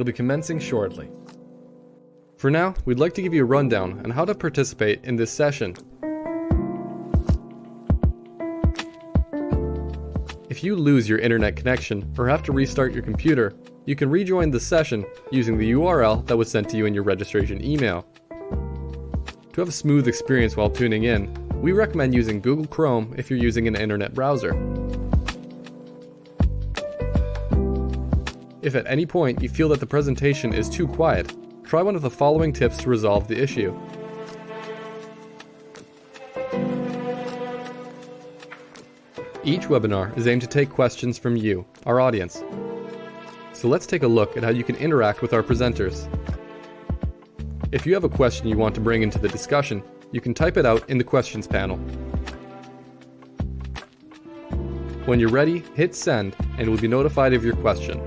will be commencing shortly. For now, we'd like to give you a rundown on how to participate in this session. If you lose your internet connection or have to restart your computer, you can rejoin the session using the URL that was sent to you in your registration email. To have a smooth experience while tuning in, we recommend using Google Chrome if you're using an internet browser. If at any point you feel that the presentation is too quiet, try one of the following tips to resolve the issue. Each webinar is aimed to take questions from you, our audience. So let's take a look at how you can interact with our presenters. If you have a question you want to bring into the discussion, you can type it out in the questions panel. When you're ready, hit send and we'll be notified of your question.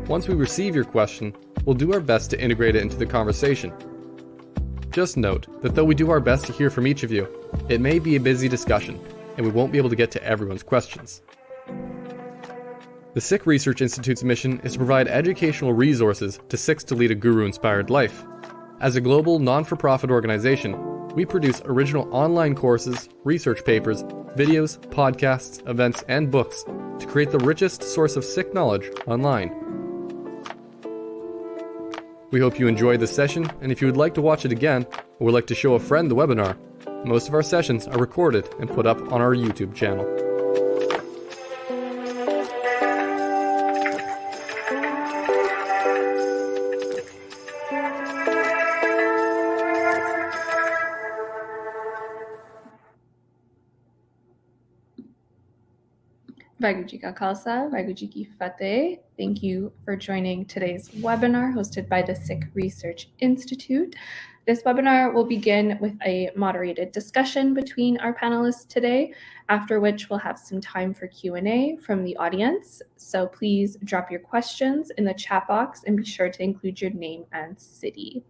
Once we receive your question, we'll do our best to integrate it into the conversation. Just note that though we do our best to hear from each of you, it may be a busy discussion, and we won't be able to get to everyone's questions. The Sikh Research Institute's mission is to provide educational resources to Sikhs to lead a Guru-inspired life. As a global, non-for-profit organization, we produce original online courses, research papers, videos, podcasts, events, and books to create the richest source of Sikh knowledge online. We hope you enjoyed this session, and if you would like to watch it again, or would like to show a friend the webinar, most of our sessions are recorded and put up on our YouTube channel. Vaheguru Ji Ka Khalsa, Vaheguru Ji Ki Fateh. Thank you for joining today's webinar hosted by the Sikh Research Institute. This webinar will begin with a moderated discussion between our panelists today, after which we'll have some time for Q&A from the audience. So please drop your questions in the chat box and be sure to include your name and city.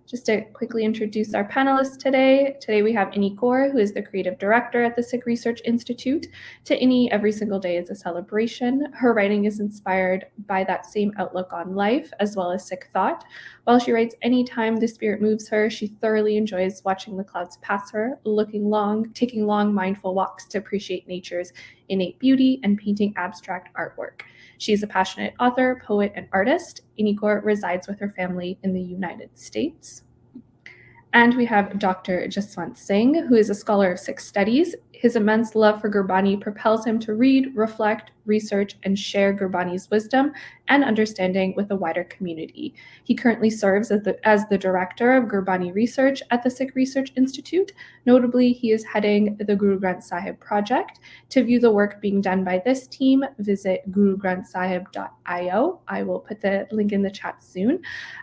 Just to quickly introduce our panelists today. Today we have Inni Kaur, who is the creative director at the Sikh Research Institute. To Inni, every single day is a celebration. Her writing is inspired by that same outlook on life, as well as Sikh thought. While she writes anytime the spirit moves her, she thoroughly enjoys watching the clouds pass her, taking long mindful walks to appreciate nature's innate beauty, and painting abstract artwork. She is a passionate author, poet, and artist. Inni Kaur resides with her family in the United States. And we have Dr. Jaswant Singh, who is a scholar of Sikh studies. His immense love for Gurbani propels him to read, reflect, research, and share Gurbani's wisdom and understanding with a wider community. He currently serves as the director of Gurbani research at the Sikh Research Institute. Notably, he is heading the Guru Granth Sahib project. To view the work being done by this team, visit gurugranthsahib.io. I will put the link in the chat soon.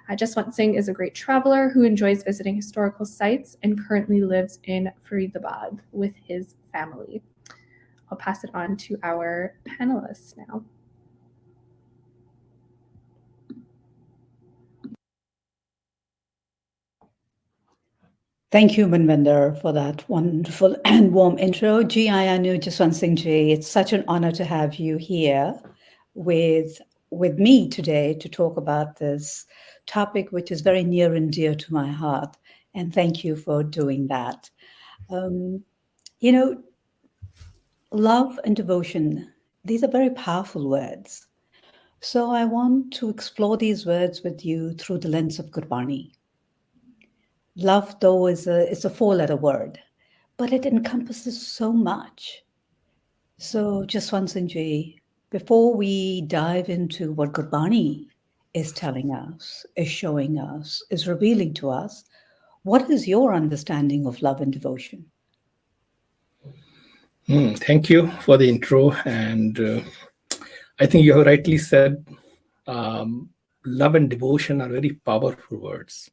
Jaswant Singh is a great traveler who enjoys visiting historical sites and currently lives in Faridabad with his family. I'll pass it on to our panelists now. Thank you, Manvinder, for that wonderful and warm intro. Ji Ayanu Jaswant Singh Ji, it's such an honor to have you here with me today to talk about this topic, which is very near and dear to my heart. And thank you for doing that. Love and devotion, these are very powerful words. So I want to explore these words with you through the lens of Gurbani. Love, though, is a four-letter word, but it encompasses so much. So Jaswant Singh Ji, before we dive into what Gurbani is telling us, is showing us, is revealing to us, what is your understanding of love and devotion? Thank you for the intro. And I think you have rightly said, love and devotion are very powerful words.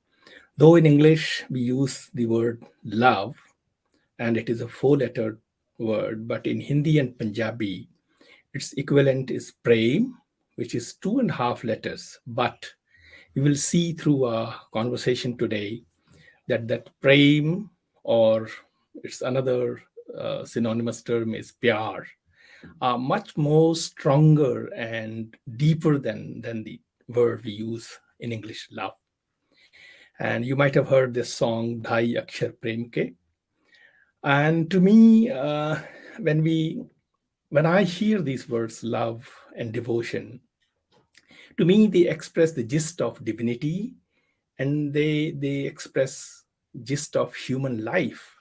Though in English, we use the word love, and it is a four-letter word, but in Hindi and Punjabi, its equivalent is prem, which is 2.5 letters. But you will see through our conversation today that prem, or it's another synonymous term, is pyar. are much more stronger and deeper than the word we use in English, love. And you might have heard this song, Dhai Akshar Prem Ke. And to me, when we when I hear these words, love and devotion, to me they express the gist of divinity, and they express gist of human life.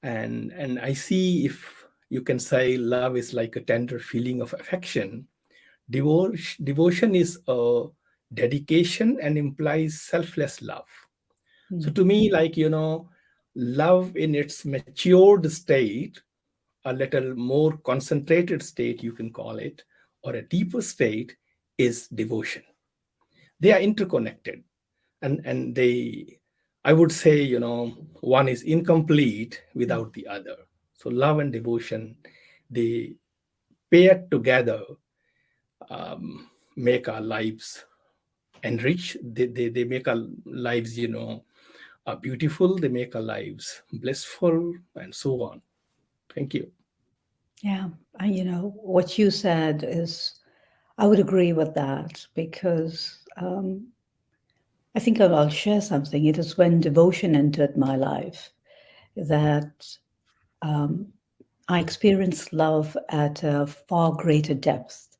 And I see, if you can say, love is like a tender feeling of affection. Devotion is a dedication and implies selfless love. So to me, like, love in its matured state, a little more concentrated state, you can call it, or a deeper state, is devotion. They are interconnected. And they, I would say, one is incomplete without the other. So love and devotion, they paired together, make our lives enrich. They make our lives, beautiful. They make our lives blissful, and so on. Thank you. Yeah, what you said is, I would agree with that, because I think I'll share something. It is when devotion entered my life that I experienced love at a far greater depth.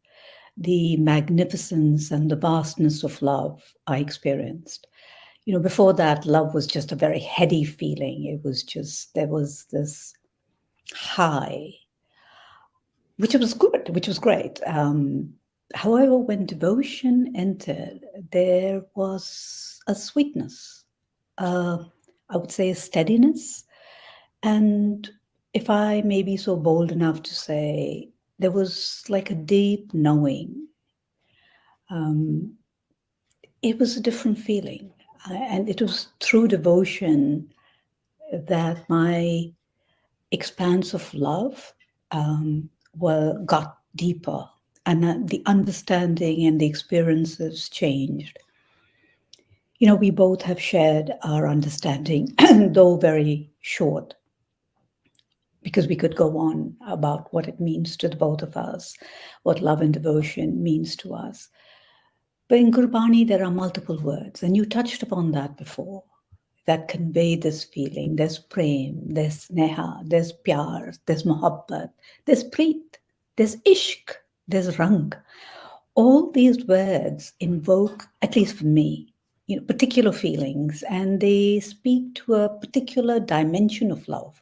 The magnificence and the vastness of love I experienced. Before that, love was just a very heady feeling. It was just, there was this high, which was good, which was great. However, when devotion entered, there was a sweetness, I would say a steadiness. And if I may be so bold enough to say, there was like a deep knowing. It was a different feeling. And it was through devotion that my expanse of love got deeper, and the understanding and the experiences changed. We both have shared our understanding, though very short, because we could go on about what it means to the both of us, what love and devotion means to us. But in Gurbani, there are multiple words, and you touched upon that before, that convey this feeling. There's prem, there's sneha, there's pyar, there's mohabbat, there's preet, there's ishq, there's rang. All these words invoke, at least for me, particular feelings, and they speak to a particular dimension of love.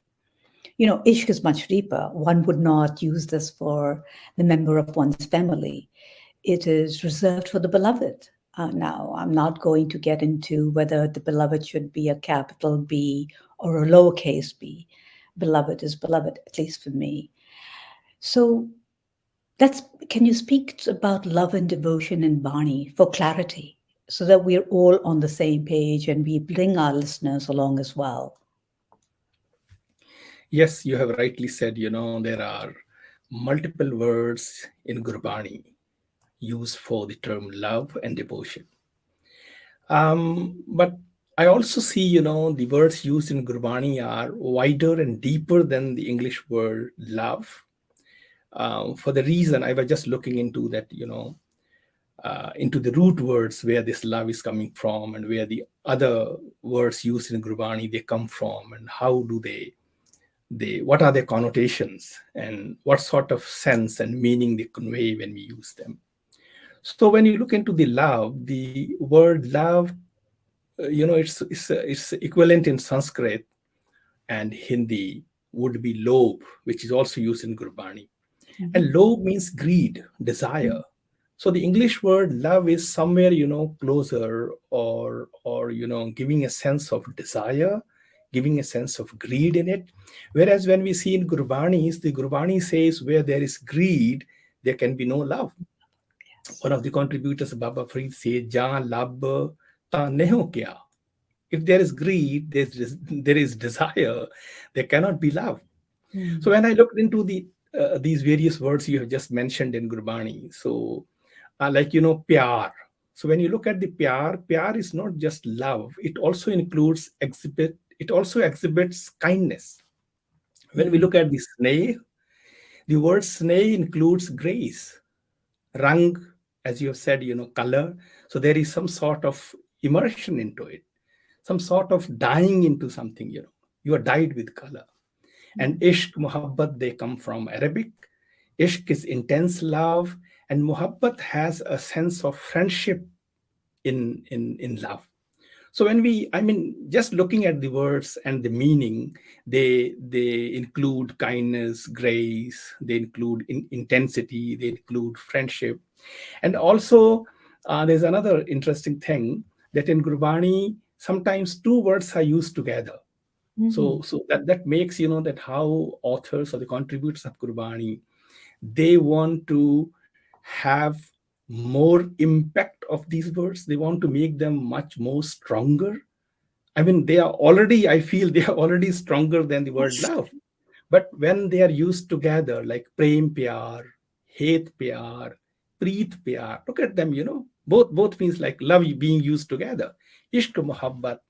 Ishq is much deeper. One would not use this for the member of one's family. It is reserved for the beloved. Now, I'm not going to get into whether the beloved should be a capital B or a lowercase b. Beloved is beloved, at least for me. So can you speak about love and devotion in Bani for clarity, so that we're all on the same page and we bring our listeners along as well? Yes, you have rightly said, there are multiple words in Gurbani used for the term love and devotion. But I also see, the words used in Gurbani are wider and deeper than the English word love. For the reason I was just looking into that, into the root words where this love is coming from, and where the other words used in Gurbani, they come from, and how do they what are their connotations, and what sort of sense and meaning they convey when we use them. So when you look into the love, the word love, it's equivalent in Sanskrit and Hindi would be lobe, which is also used in Gurbani. Mm-hmm. And lobe means greed, desire. Mm-hmm. So the English word love is somewhere, closer, or giving a sense of desire, giving a sense of greed in it. Whereas when we see in Gurbani, the Gurbani says where there is greed, there can be no love. Yes. One of the contributors, Baba Farid, says, "Jaan lab ta neho kya." If there is greed, there is desire, there cannot be love. Mm. So when I looked into these various words you have just mentioned in Gurbani, so pyar. So when you look at the pyar is not just love. It also includes it also exhibits kindness. When we look at the sneh The word sneh includes grace. Rang, as you have said, color. So there is some sort of immersion into it, some sort of dying into something, you are dyed with color. And ishq, muhabbat, they come from Arabic. Ishq is intense love, and muhabbat has a sense of friendship in love. So when just looking at the words and the meaning, they include kindness, grace, they include intensity, they include friendship. And also, there's another interesting thing that in Gurbani, sometimes two words are used together. So that makes, that how authors or the contributors of Gurbani, they want to have more impact of these words. They want to make them much more stronger. I feel they are already stronger than the word love. But when they are used together, like prem pyar, hate pyar, preet pyar, look at them, both means like love being used together. Ishq, muhabbat,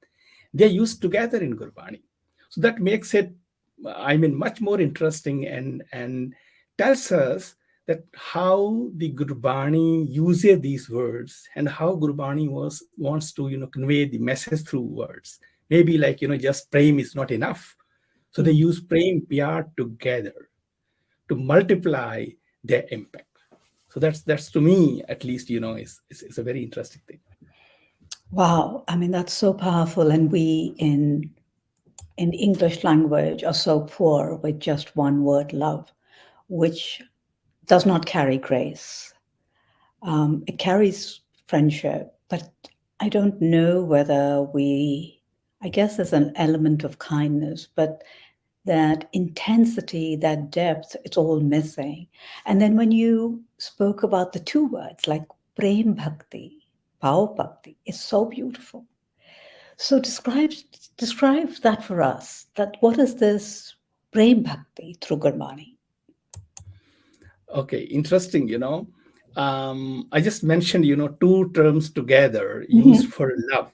they're used together in Gurbani. So that makes it, much more interesting and tells us that how the Gurbani uses these words and how Gurbani wants to, convey the message through words. Maybe like, just prem is not enough. So they use prem, pyar together to multiply their impact. So that's to me, at least, is a very interesting thing. Wow, that's so powerful. And we in English language are so poor with just one word, love, which does not carry grace. It carries friendship, but I don't know whether I guess there's an element of kindness, but that intensity, that depth, it's all missing. And then when you spoke about the two words, like prem bhakti, bhav bhakti, is so beautiful. So describe that for us. That what is this prem bhakti through Gurbani? Okay, interesting. I just mentioned, two terms together used for love.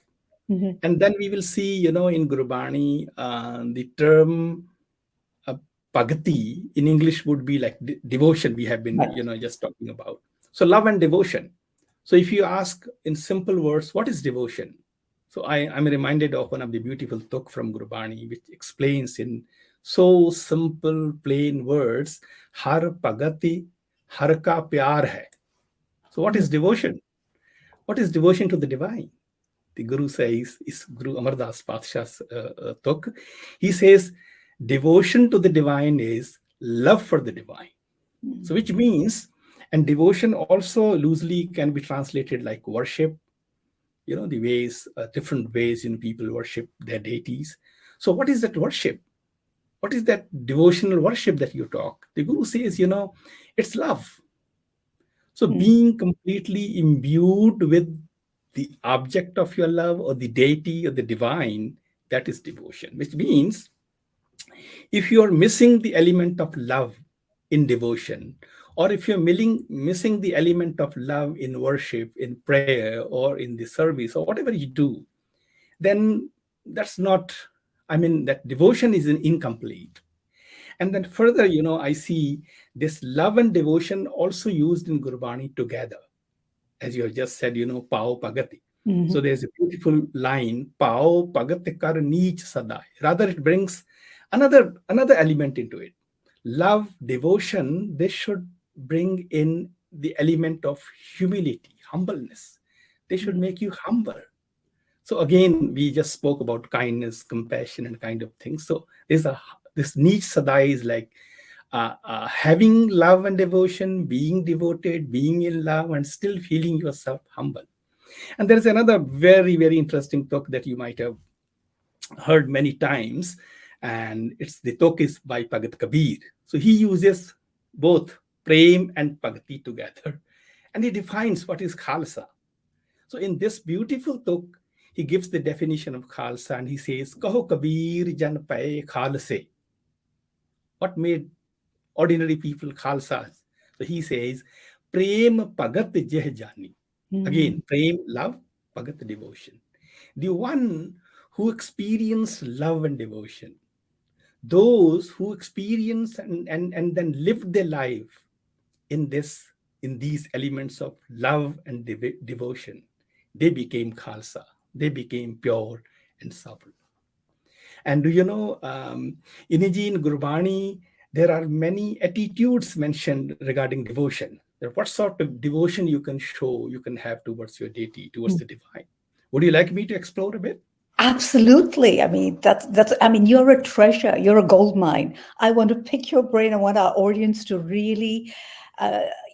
And then we will see, in Gurbani, the term bhakti in English would be like devotion. We have been, just talking about. So love and devotion. So if you ask in simple words, what is devotion? So I'm reminded of one of the beautiful tuk from Gurbani, which explains in so simple, plain words, har bhagati, har ka pyar hai. So what is devotion? What is devotion to the divine? The Guru says, is Guru Amardas Patshah's tuk. He says, devotion to the divine is love for the divine. So which means, and devotion also loosely can be translated like worship, the ways, different ways, people worship their deities. So what is that worship? What is that devotional worship that you talk? The Guru says, it's love. So being completely imbued with the object of your love or the deity or the divine, that is devotion, which means if you are missing the element of love in devotion, or if you're missing the element of love in worship, in prayer, or in the service, or whatever you do, then that's not, that devotion is incomplete. And then further, I see this love and devotion also used in Gurbani together. As you have just said, pao pagati. So there's a beautiful line, pao pagati kar neech sadai. Rather, it brings another element into it. Love, devotion, they should bring in the element of humility, humbleness. They should make you humble. So again, we just spoke about kindness, compassion, and kind of things. So this neech sadai is like having love and devotion, being devoted, being in love, and still feeling yourself humble. And there's another very, very interesting talk that you might have heard many times, and the talk is by Bhagat Kabir. So he uses both prem and bhakti together, and he defines what is Khalsa. So in this beautiful talk, he gives the definition of Khalsa, and he says, Kaho Kabir jan paye Khalse. What made ordinary people Khalsas? So he says, Prem Pagat Jeh Jani. Again, Prem, love, Pagat, devotion. The one who experienced love and devotion, those who experience and then live their life in these elements of love and devotion, they became Khalsa. They became pure and supple. And do you know, Iniji in Gurbani, there are many attitudes mentioned regarding devotion. What sort of devotion you can show, you can have towards your deity, towards the divine. Would you like me to explore a bit? Absolutely. I mean, you're a treasure. You're a gold mine. I want to pick your brain. I want our audience to really,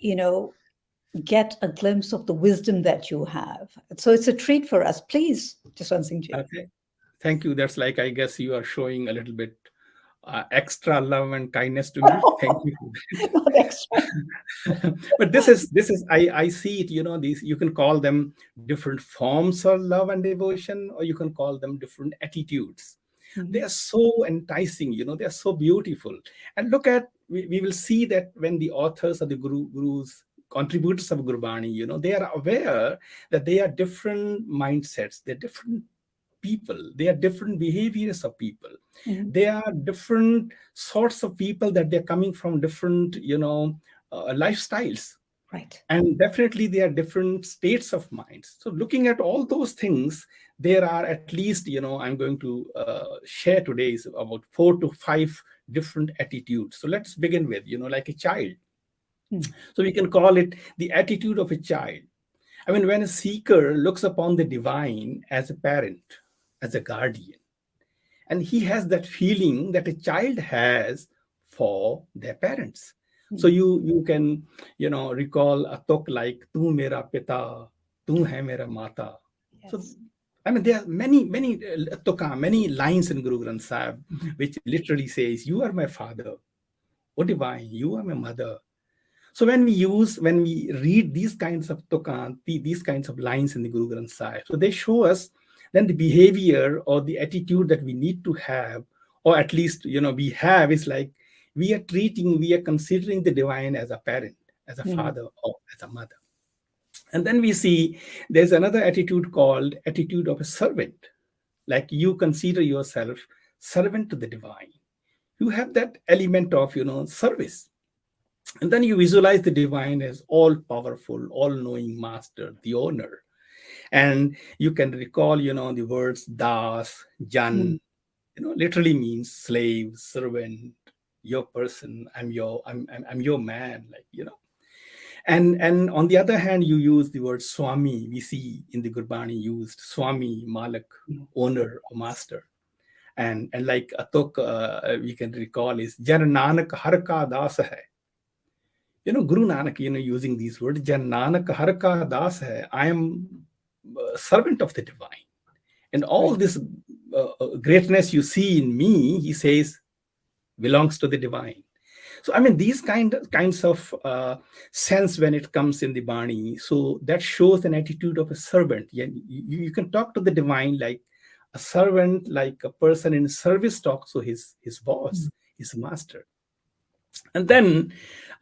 you know, get a glimpse of the wisdom that you have. So it's a treat for us. Please, Jaswant Singh ji. Okay. Thank you. That's like, I guess you are showing a little bit extra love and kindness to me. Thank you. Not extra. But this is I see it, you know, these, you can call them different forms of love and devotion, or you can call them different attitudes. They are so enticing, you know, they are so beautiful. And look at, we will see that when the authors or the gurus, contributors of Gurbani, you know, they are aware that they are different mindsets, they're different people, they are different behaviors of people, they are different sorts of people, that they're coming from different, you know, lifestyles, Right. and definitely they are different states of minds. So looking at all those things, there are at least, you know, I'm going to share today is about 4 to 5 different attitudes. So let's begin with, you know, like a child. So we can call it the attitude of a child. I mean, when a seeker looks upon the divine as a parent, as a guardian, and he has that feeling that a child has for their parents. So you can, you know, recall a talk like "Tu mera pita, tu hai mera mata." Yes. So I mean, there are many many lines in Guru Granth Sahib which literally says, "You are my father, O divine, you are my mother." So when we read these kinds of tukan, these kinds of lines in the Guru Granth Sahib, so they show us then the behavior or the attitude that we need to have, or at least, you know, we have, is like we are considering the divine as a parent, as a father, or as a mother. And then we see there's another attitude called attitude of a servant. Like you consider yourself servant to the divine. You have that element of, you know, service. And then you visualize the divine as all powerful, all knowing master, the owner. And you can recall, you know, the words das, jan, you know, literally means slave, servant, your person, I'm your man, like, you know. And on the other hand, you use the word swami. We see in the Gurbani used swami, malik, owner or master. And like Atok, we can recall is Jan Nanak har ka das hai. You know, Guru Nanak, you know, using these words, Jan Nanak har ka das hai. I am a servant of the divine. And all this greatness you see in me, he says, belongs to the divine. So, I mean, these kinds of sense when it comes in the Bani, so that shows an attitude of a servant. You can talk to the divine like a servant, like a person in service talks to his boss, his master. And then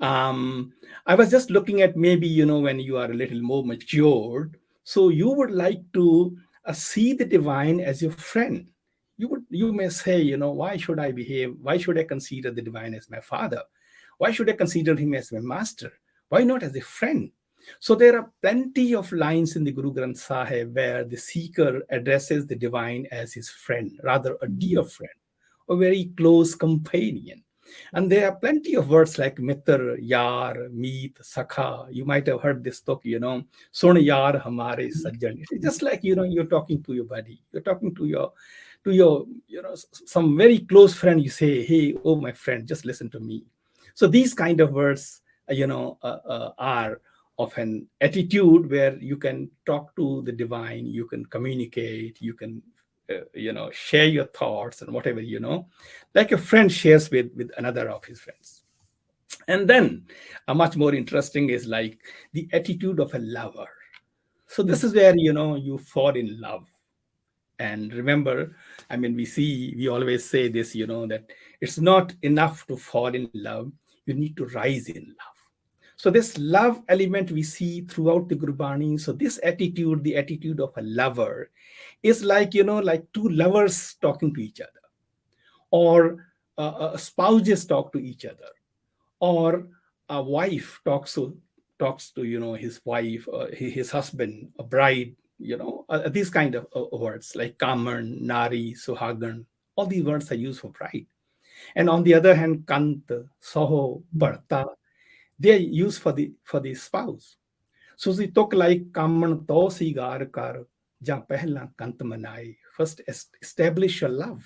I was just looking at maybe, you know, when you are a little more matured, so you would like to see the divine as your friend. You may say, you know, why should I behave? Why should I consider the divine as my father? Why should I consider him as my master? Why not as a friend? So there are plenty of lines in the Guru Granth Sahib where the seeker addresses the divine as his friend, rather a dear friend, a very close companion. And there are plenty of words like mitar, yar, meet, sakha. You might have heard this talk, you know, sun yar hamare sajjan. It's just like, you know, you're talking to your buddy. You're talking to your, you know, some very close friend. You say, hey, oh, my friend, just listen to me. So these kind of words, you know, are of an attitude where you can talk to the divine, you can communicate, you can you know, share your thoughts and whatever, you know, like a friend shares with another of his friends. And then a much more interesting is like the attitude of a lover. So this is where, you know, you fall in love. And remember, I mean, we always say this, you know, that it's not enough to fall in love, you need to rise in love. So this love element we see throughout the Gurbani. So this attitude, the attitude of a lover, is like, you know, like two lovers talking to each other, or spouses talk to each other, or a wife talks to his wife, his husband, a bride, these kind of words like kaman, nari, suhagan. All these words are used for bride. And on the other hand, kant, soho, parta, they are used for the spouse. So we talk like kaman to sigar kar ja pehla kant manai. First establish your love,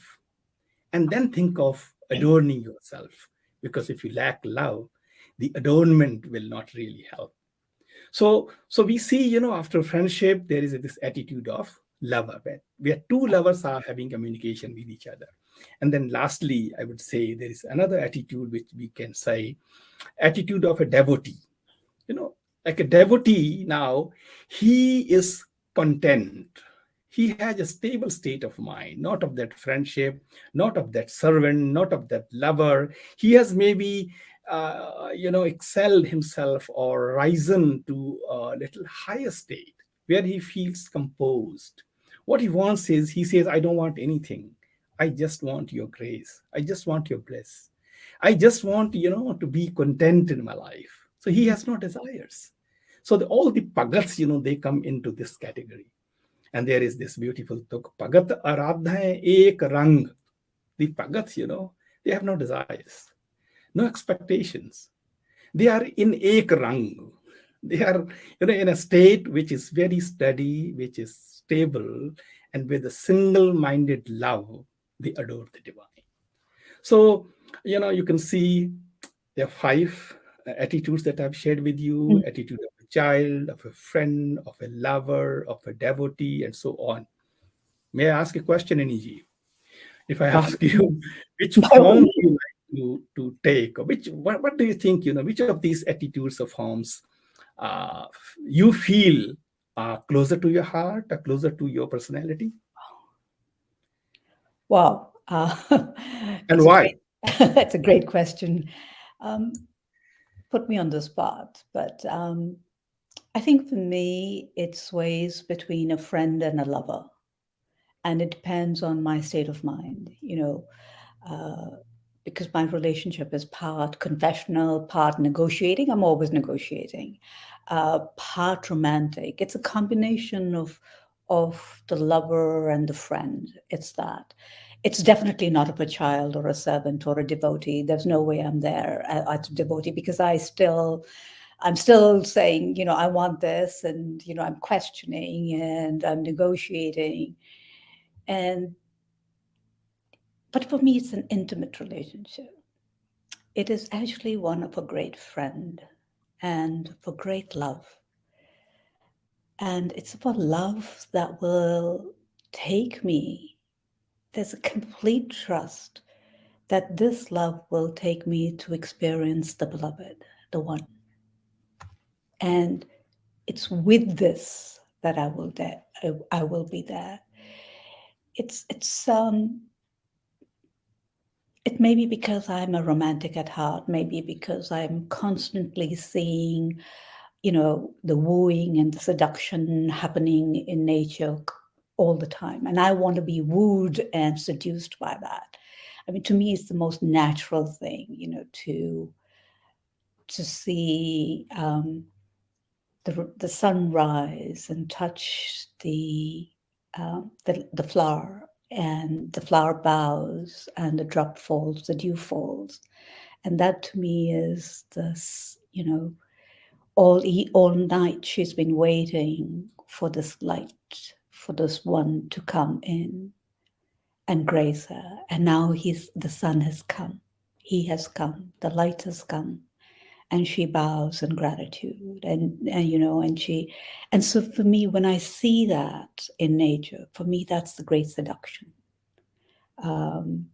and then think of adorning yourself. Because if you lack love, the adornment will not really help. So we see, after friendship, there is this attitude of lover, where two lovers are having communication with each other. And then lastly, I would say there is another attitude which we can say, attitude of a devotee. Like a devotee now, he is content. He has a stable state of mind, not of that friendship, not of that servant, not of that lover. He has maybe excelled himself or risen to a little higher state where he feels composed. What he wants is, he says, I don't want anything. I just want your grace. I just want your bliss. I just want, to be content in my life. So he has no desires. So all the pagats, they come into this category. And there is this beautiful tuk, pagat aradha ek rang. The pagats, they have no desires, no expectations. They are in ek rang. They are, in a state which is very steady, which is stable, and with a single-minded love, they adore the divine. So, you can see there are 5 attitudes that I've shared with you: attitude of a child, of a friend, of a lover, of a devotee, and so on. May I ask a question, Inni? If I ask you, which form do you like to take? Or what do you think, which of these attitudes or forms you feel are closer to your heart, or closer to your personality? Wow. And why? That's a great question. Put me on the spot, but I think for me, it sways between a friend and a lover. And it depends on my state of mind, because my relationship is part confessional, part negotiating. I'm always negotiating, part romantic. It's a combination of the lover and the friend. It's that. It's definitely not of a child or a servant or a devotee. There's no way I'm there as a devotee, because I'm still saying, I want this, and, I'm questioning and I'm negotiating. But for me, it's an intimate relationship. It is actually one of a great friend and for great love. And it's for love that will take me. There's a complete trust that this love will take me to experience the beloved, the one. And it's with this that I will be there. It may be because I'm a romantic at heart, maybe because I'm constantly seeing, the wooing and the seduction happening in nature all the time. And I want to be wooed and seduced by that. I mean, to me, it's the most natural thing, to see the sunrise and touch the flower, and the flower bows, and the drop falls, the dew falls. And that to me is this, all night she's been waiting for this light, for this one to come in and grace her. And now the sun has come. He has come. The light has come. And she bows in gratitude, and so for me, when I see that in nature, for me, that's the great seduction. And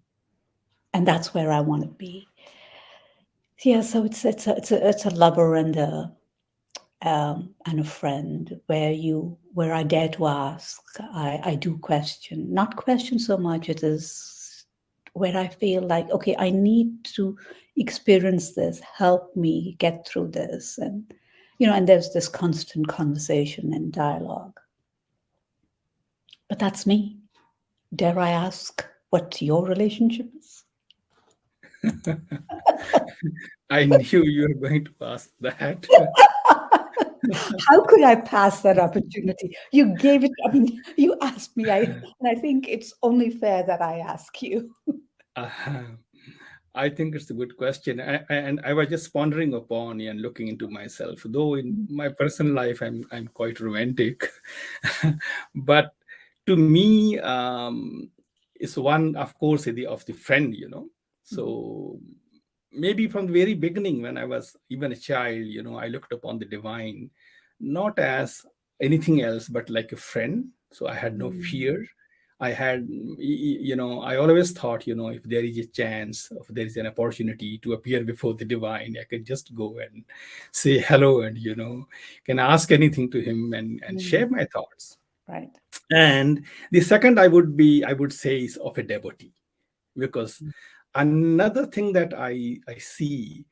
that's where I want to be. Yeah, so it's a lover and a friend where I dare to ask. I do question, not question so much. It is where I feel like, okay, I need to experience this. Help me get through this, and there's this constant conversation and dialogue. But that's me. Dare I ask what your relationship is? I knew you were going to ask that. How could I pass that opportunity? You gave it, I mean, you asked me, and I think it's only fair that I ask you. Uh, I think it's a good question. And I was just pondering upon and looking into myself. Though in my personal life, I'm quite romantic, but to me, it's one, of course, of the friend. So maybe from the very beginning, when I was even a child, I looked upon the divine not as anything else but like a friend. So I had no fear. I had, I always thought, if there is a chance, if there is an opportunity to appear before the divine, I can just go and say hello and, can ask anything to him and share my thoughts. Right. And the second I would say is of a devotee, because another thing that I see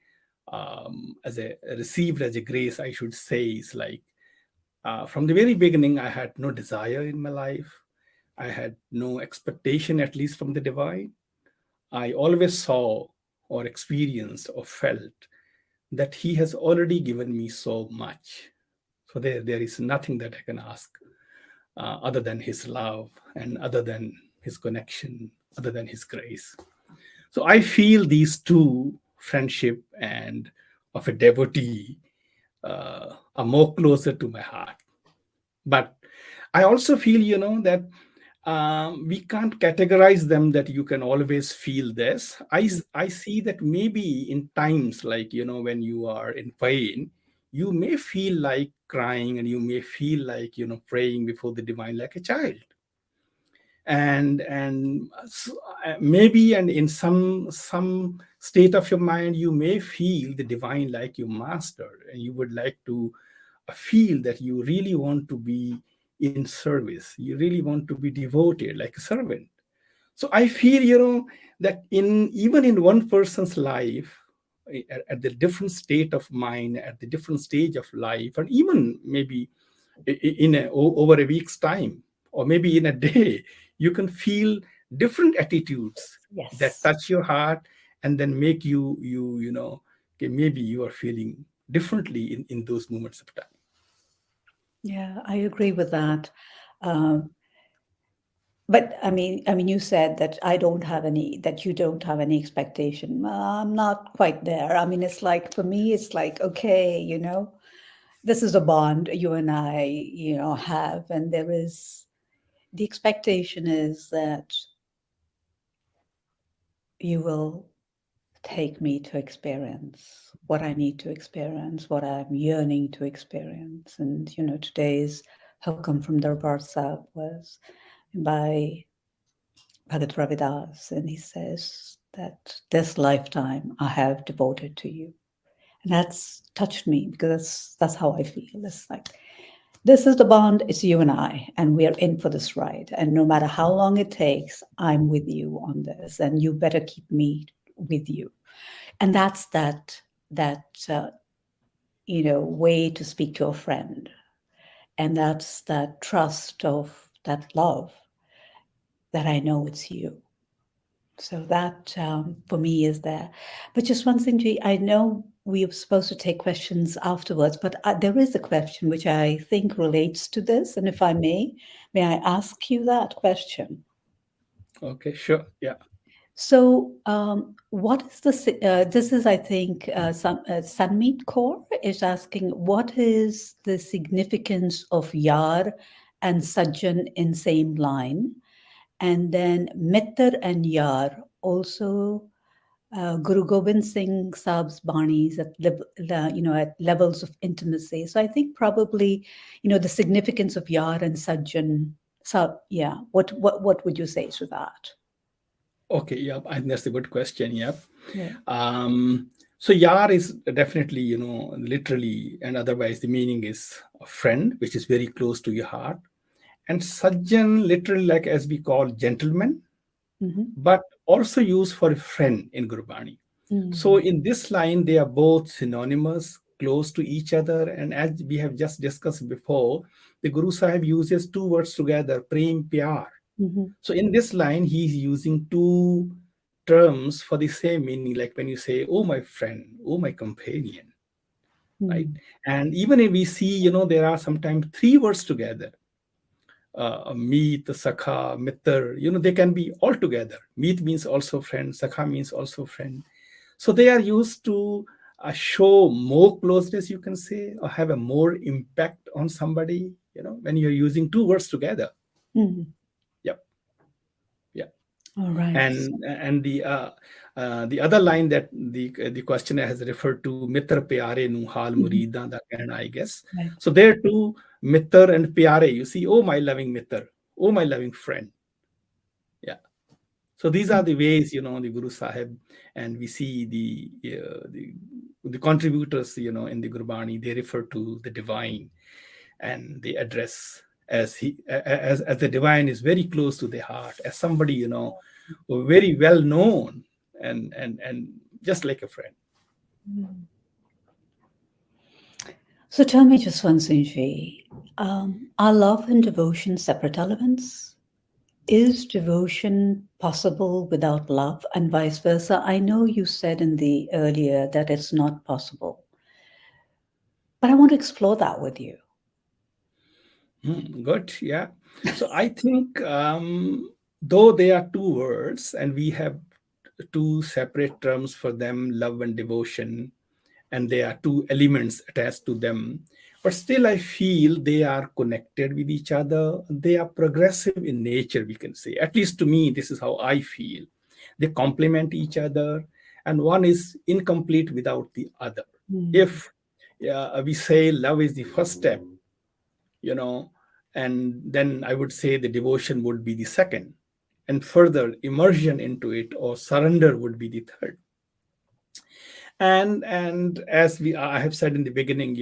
as a received as a grace, I should say, is like from the very beginning, I had no desire in my life. I had no expectation, at least from the divine. I always saw or experienced or felt that he has already given me so much. So there is nothing that I can ask other than his love and other than his connection, other than his grace. So I feel these two, friendship and of a devotee, are more closer to my heart. But I also feel, that we can't categorize them that you can always feel this. I see that maybe in times like, when you are in pain, you may feel like crying and you may feel like, praying before the divine like a child. Maybe and in some state of your mind, you may feel the divine like your master, and you would like to feel that you really want to be in service, you really want to be devoted like a servant. So I feel, that in even in one person's life, at the different state of mind, at the different stage of life, and even maybe over a week's time, or maybe in a day, you can feel different attitudes that Yes. touch your heart and then make you okay, maybe you are feeling differently in those moments of time. Yeah, I agree with that. Um, but I mean, you said that that you don't have any expectation. Well, I'm not quite there. I mean, it's like for me, it's like, okay, this is a bond you and I, have, and the expectation is that you will take me to experience what I need to experience, what I'm yearning to experience. And, today's Hukam from Darbar Sahib was by Bhagat Ravidas, and he says that this lifetime I have devoted to you. And that's touched me because that's how I feel. It's like, this is the bond, it's you and we are in for this ride. And no matter how long it takes, I'm with you on this, and you better keep me with you. And that's that way to speak to a friend, and that's that trust of that love that I know it's you. So that for me is there. But just one thing, I know we are supposed to take questions afterwards, but there is a question which I think relates to this, and if I may I ask you that question? Okay, sure. Yeah. So, what is this is, I think, Sanmeet Kaur is asking, what is the significance of Yar and Sajjan in same line? And then Mittar and Yar, also Guru Gobind Singh Saab's banis at levels of intimacy. So I think probably, the significance of Yar and Sajjan. So, yeah, what would you say to that? Okay, yeah, I think that's a good question. Yeah. Yeah. So Yar is definitely, literally and otherwise the meaning is a friend, which is very close to your heart. And Sajjan, literally like as we call gentleman, Mm-hmm. but also used for a friend in Gurbani. So in this line, they are both synonymous, close to each other. And as we have just discussed before, the Guru Sahib uses two words together, prem, pyar. Mm-hmm. So in this line, he's using two terms for the same meaning, like when you say, oh, my friend, oh, my companion, right? And even if we see, there are sometimes three words together. Meet, Sakha, Mitter, they can be all together. Meet means also friend, Sakha means also friend. So they are used to show more closeness, you can say, or have a more impact on somebody, when you're using two words together. Yep. Yeah. All right. And the other line that the questioner has referred to, Mitra Pyare Nu Hal Muridan da Kehna, I guess. Right. So there too, Mitra and Pyare, you see, oh, my loving Mitra, oh, my loving friend. Yeah. So these are the ways, the Guru Sahib, and we see the contributors, in the Gurbani, they refer to the divine, and they address as the divine is very close to the heart, as somebody, very well known, and just like a friend. So tell me, Jaswant Singh, are love and devotion separate elements? Is devotion possible without love, and vice versa? I know you said in the earlier that it's not possible, but I want to explore that with you. Good, yeah. So I think though they are two words and we have two separate terms for them, love and devotion, and there are two elements attached to them, but still I feel they are connected with each other. They are progressive in nature, we can say. At least to me, this is how I feel. They complement each other, and one is incomplete without the other. If we say love is the first step, and then I would say the devotion would be the second, and further immersion into it or surrender would be the third. And as I have said in the beginning,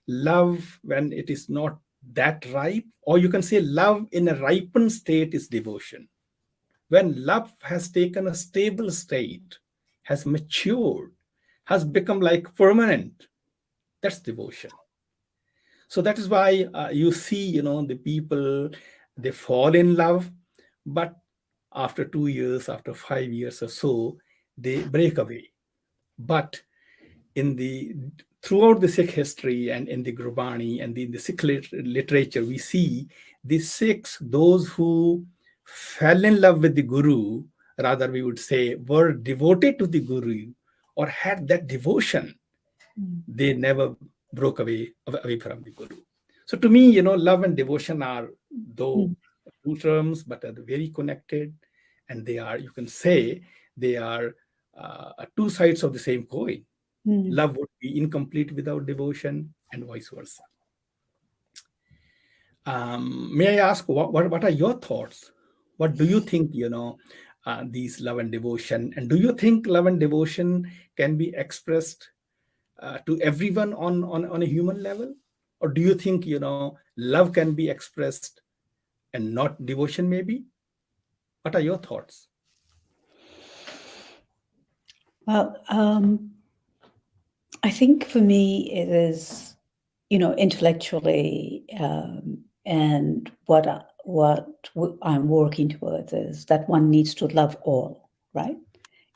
love when it is not that ripe, or you can say love in a ripened state, is devotion. When love has taken a stable state, has matured, has become like permanent, that's devotion. So that is why you see, the people, they fall in love, but after 2 years, after 5 years or so, they break away. But throughout the Sikh history and in the Gurbani and in the Sikh literature, we see the Sikhs, those who fell in love with the Guru, rather we would say were devoted to the Guru or had that devotion, they never broke away from the Guru. So to me, love and devotion are though two terms, but are very connected, and they are, you can say, they are two sides of the same coin. Love would be incomplete without devotion, and vice versa. May I ask, what are your thoughts? What do you think, these love and devotion? And do you think love and devotion can be expressed to everyone on a human level? Or do you think, love can be expressed and not devotion maybe? What are your thoughts? Well, I think for me it is, intellectually, and what I'm working towards is that one needs to love all, right?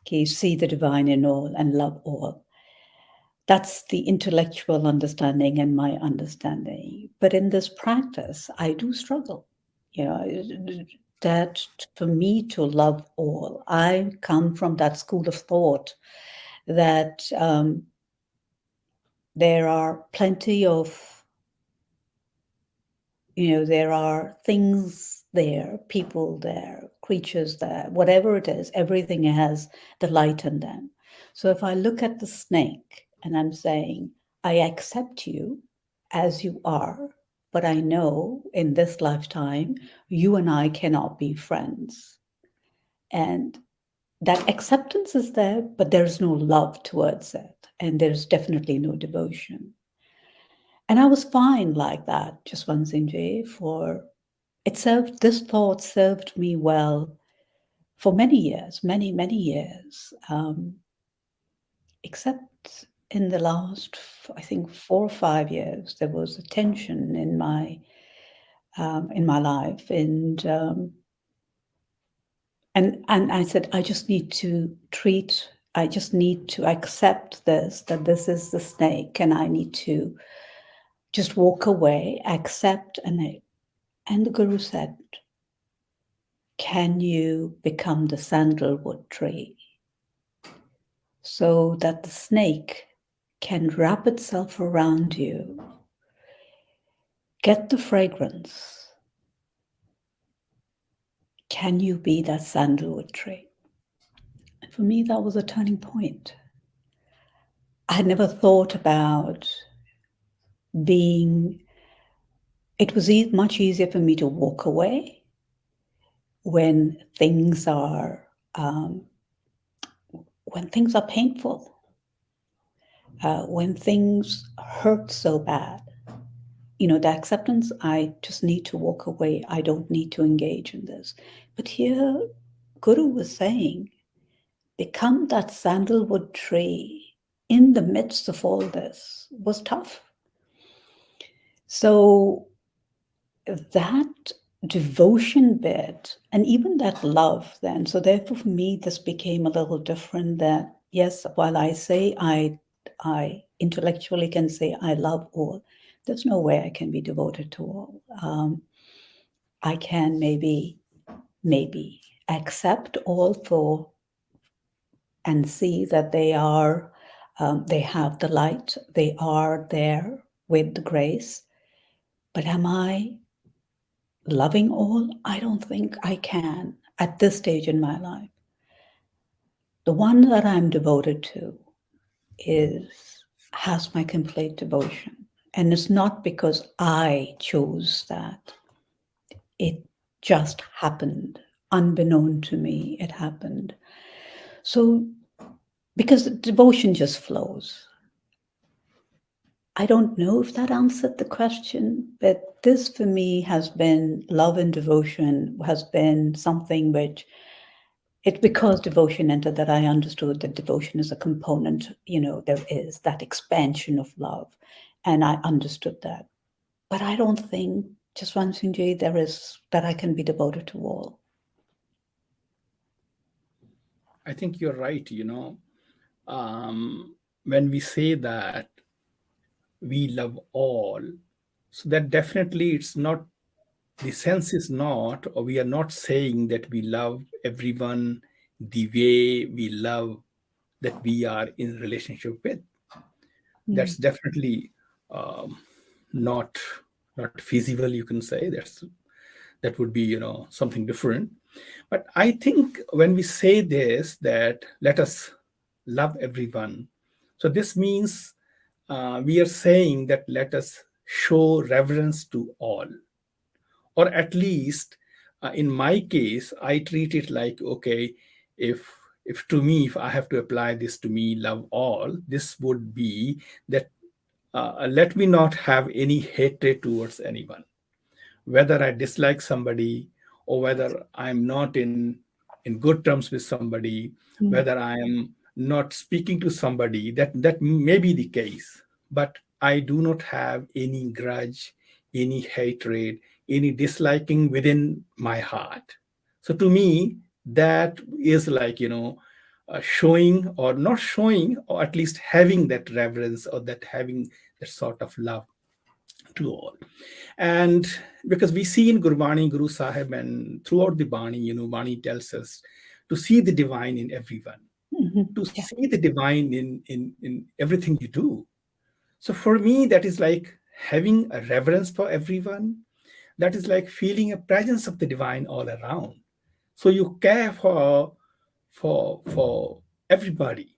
Okay, see the divine in all and love all. That's the intellectual understanding and my understanding. But in this practice, I do struggle. That for me to love all, I come from that school of thought that there are plenty of, there are things there, people there, creatures there, whatever it is, everything has the light in them. So if I look at the snake and I'm saying, I accept you as you are, but I know in this lifetime, you and I cannot be friends. And that acceptance is there, but there's no love towards it. And there's definitely no devotion. And I was fine like that, Jaswant Singh, this thought served me well for many years, many, many years, except in the last, I think, 4 or 5 years, there was a tension in my life, and And I said, I just need to accept this, that this is the snake, and I need to just walk away, accept. And the Guru said, can you become the sandalwood tree so that the snake can wrap itself around you, get the fragrance? Can you be that sandalwood tree? And for me, that was a turning point. I had never thought about being, it was much easier for me to walk away when things are painful, when things hurt so bad. The acceptance, I just need to walk away. I don't need to engage in this. But here, Guru was saying, become that sandalwood tree in the midst of all this was tough. So that devotion bit, and even that love then, so therefore for me, this became a little different, that yes, while I say I intellectually can say I love all, there's no way I can be devoted to all. I can maybe accept all and see that they are, they have the light, they are there with the grace. But am I loving all? I don't think I can at this stage in my life. The one that I'm devoted to has my complete devotion. And it's not because I chose that. It just happened. Unbeknown to me, it happened. So, because devotion just flows. I don't know if that answered the question, but this for me has been, love and devotion has been something which, it's because devotion entered that I understood that devotion is a component, there is that expansion of love. And I understood that. But I don't think, Jaswant Singh, there is that I can be devoted to all. I think you're right. When we say that we love all, so that definitely it's not, the sense is not, or we are not saying that we love everyone the way we love that we are in relationship with. That's definitely not feasible, you can say. That would be something different. But I think when we say this, that let us love everyone, so this means we are saying that let us show reverence to all, or at least in my case, I treat it like, okay, if to me, if I have to apply this to me, love all, this would be that let me not have any hatred towards anyone, whether I dislike somebody or whether I'm not in good terms with somebody, whether I am not speaking to somebody, that may be the case. But I do not have any grudge, any hatred, any disliking within my heart. So to me, that is like, showing or not showing, or at least having that reverence, or that having that sort of love to all. And because we see in Gurbani, Guru Sahib, and throughout the Bani, Bani tells us to see the divine in everyone, to see the divine in everything you do. So for me, that is like having a reverence for everyone. That is like feeling a presence of the divine all around. So you care for everybody.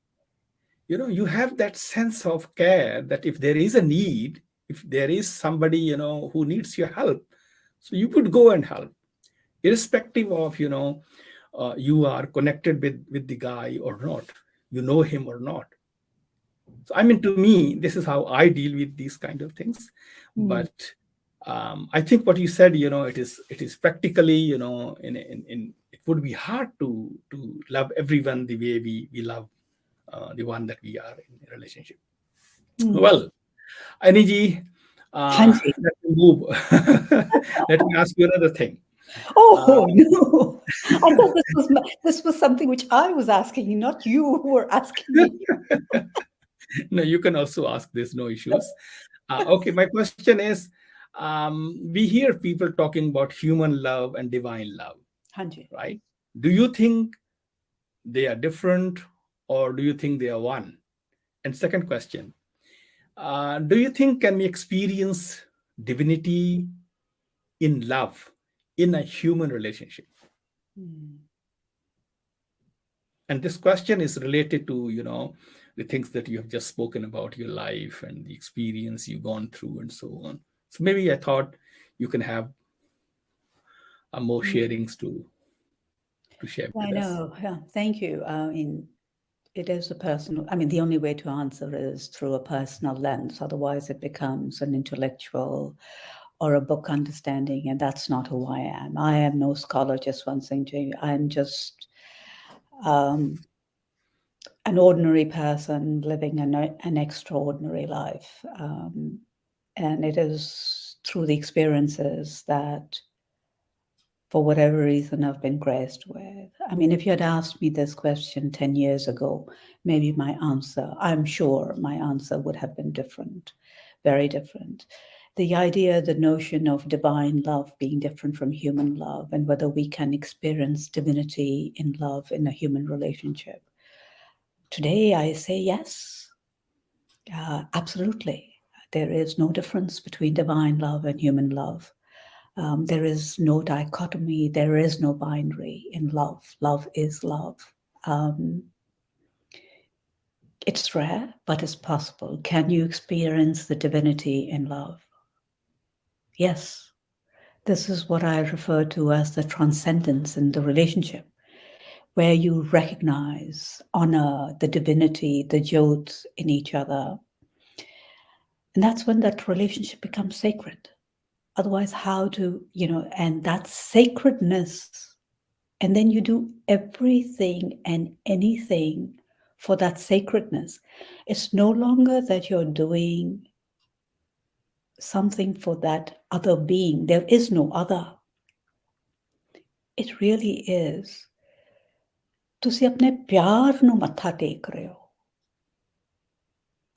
You have that sense of care that if there is a need, if there is somebody who needs your help, so you would go and help, irrespective of you are connected with the guy or not, you know him or not. So I mean, to me, this is how I deal with these kind of things. But I think what you said, it is practically, it would be hard to love everyone the way we love the one that we are in a relationship. Well, Aniji, let me move. Let me ask you another thing. Oh, no. I thought this was something which I was asking you, not you who were asking me. No, you can also ask this, no issues. Okay, my question is, we hear people talking about human love and divine love, Hanji. right? Do you think they are different, or do you think they are one? And second question, do you think can we experience divinity in love in a human relationship? And this question is related to, the things that you have just spoken about, your life and the experience you've gone through and so on. So maybe I thought you can have more sharings to share I with us. know. Yeah, thank you. It is a personal, the only way to answer is through a personal lens. Otherwise, it becomes an intellectual or a book understanding, and that's not who I am. I am no scholar, Jaswant Singh. I'm just an ordinary person living an extraordinary life. And it is through the experiences that, for whatever reason, I've been graced with. If you had asked me this question 10 years ago, maybe I'm sure my answer would have been different, very different. The idea, the notion of divine love being different from human love, and whether we can experience divinity in love in a human relationship. Today, I say yes, absolutely. There is no difference between divine love and human love. There is no dichotomy. There is no binary in love. Love is love. It's rare, but it's possible. Can you experience the divinity in love? Yes. This is what I refer to as the transcendence in the relationship, where you recognize, honor the divinity, the jyots in each other. And that's when that relationship becomes sacred. Otherwise, and that sacredness, and then you do everything and anything for that sacredness. It's no longer that you're doing something for that other being. There is no other. It really is. ਤੁਸੀਂ ਆਪਣੇ ਪਿਆਰ ਨੂੰ ਮੱਥਾ ਟੇਕ ਰਹੇ ਹੋ.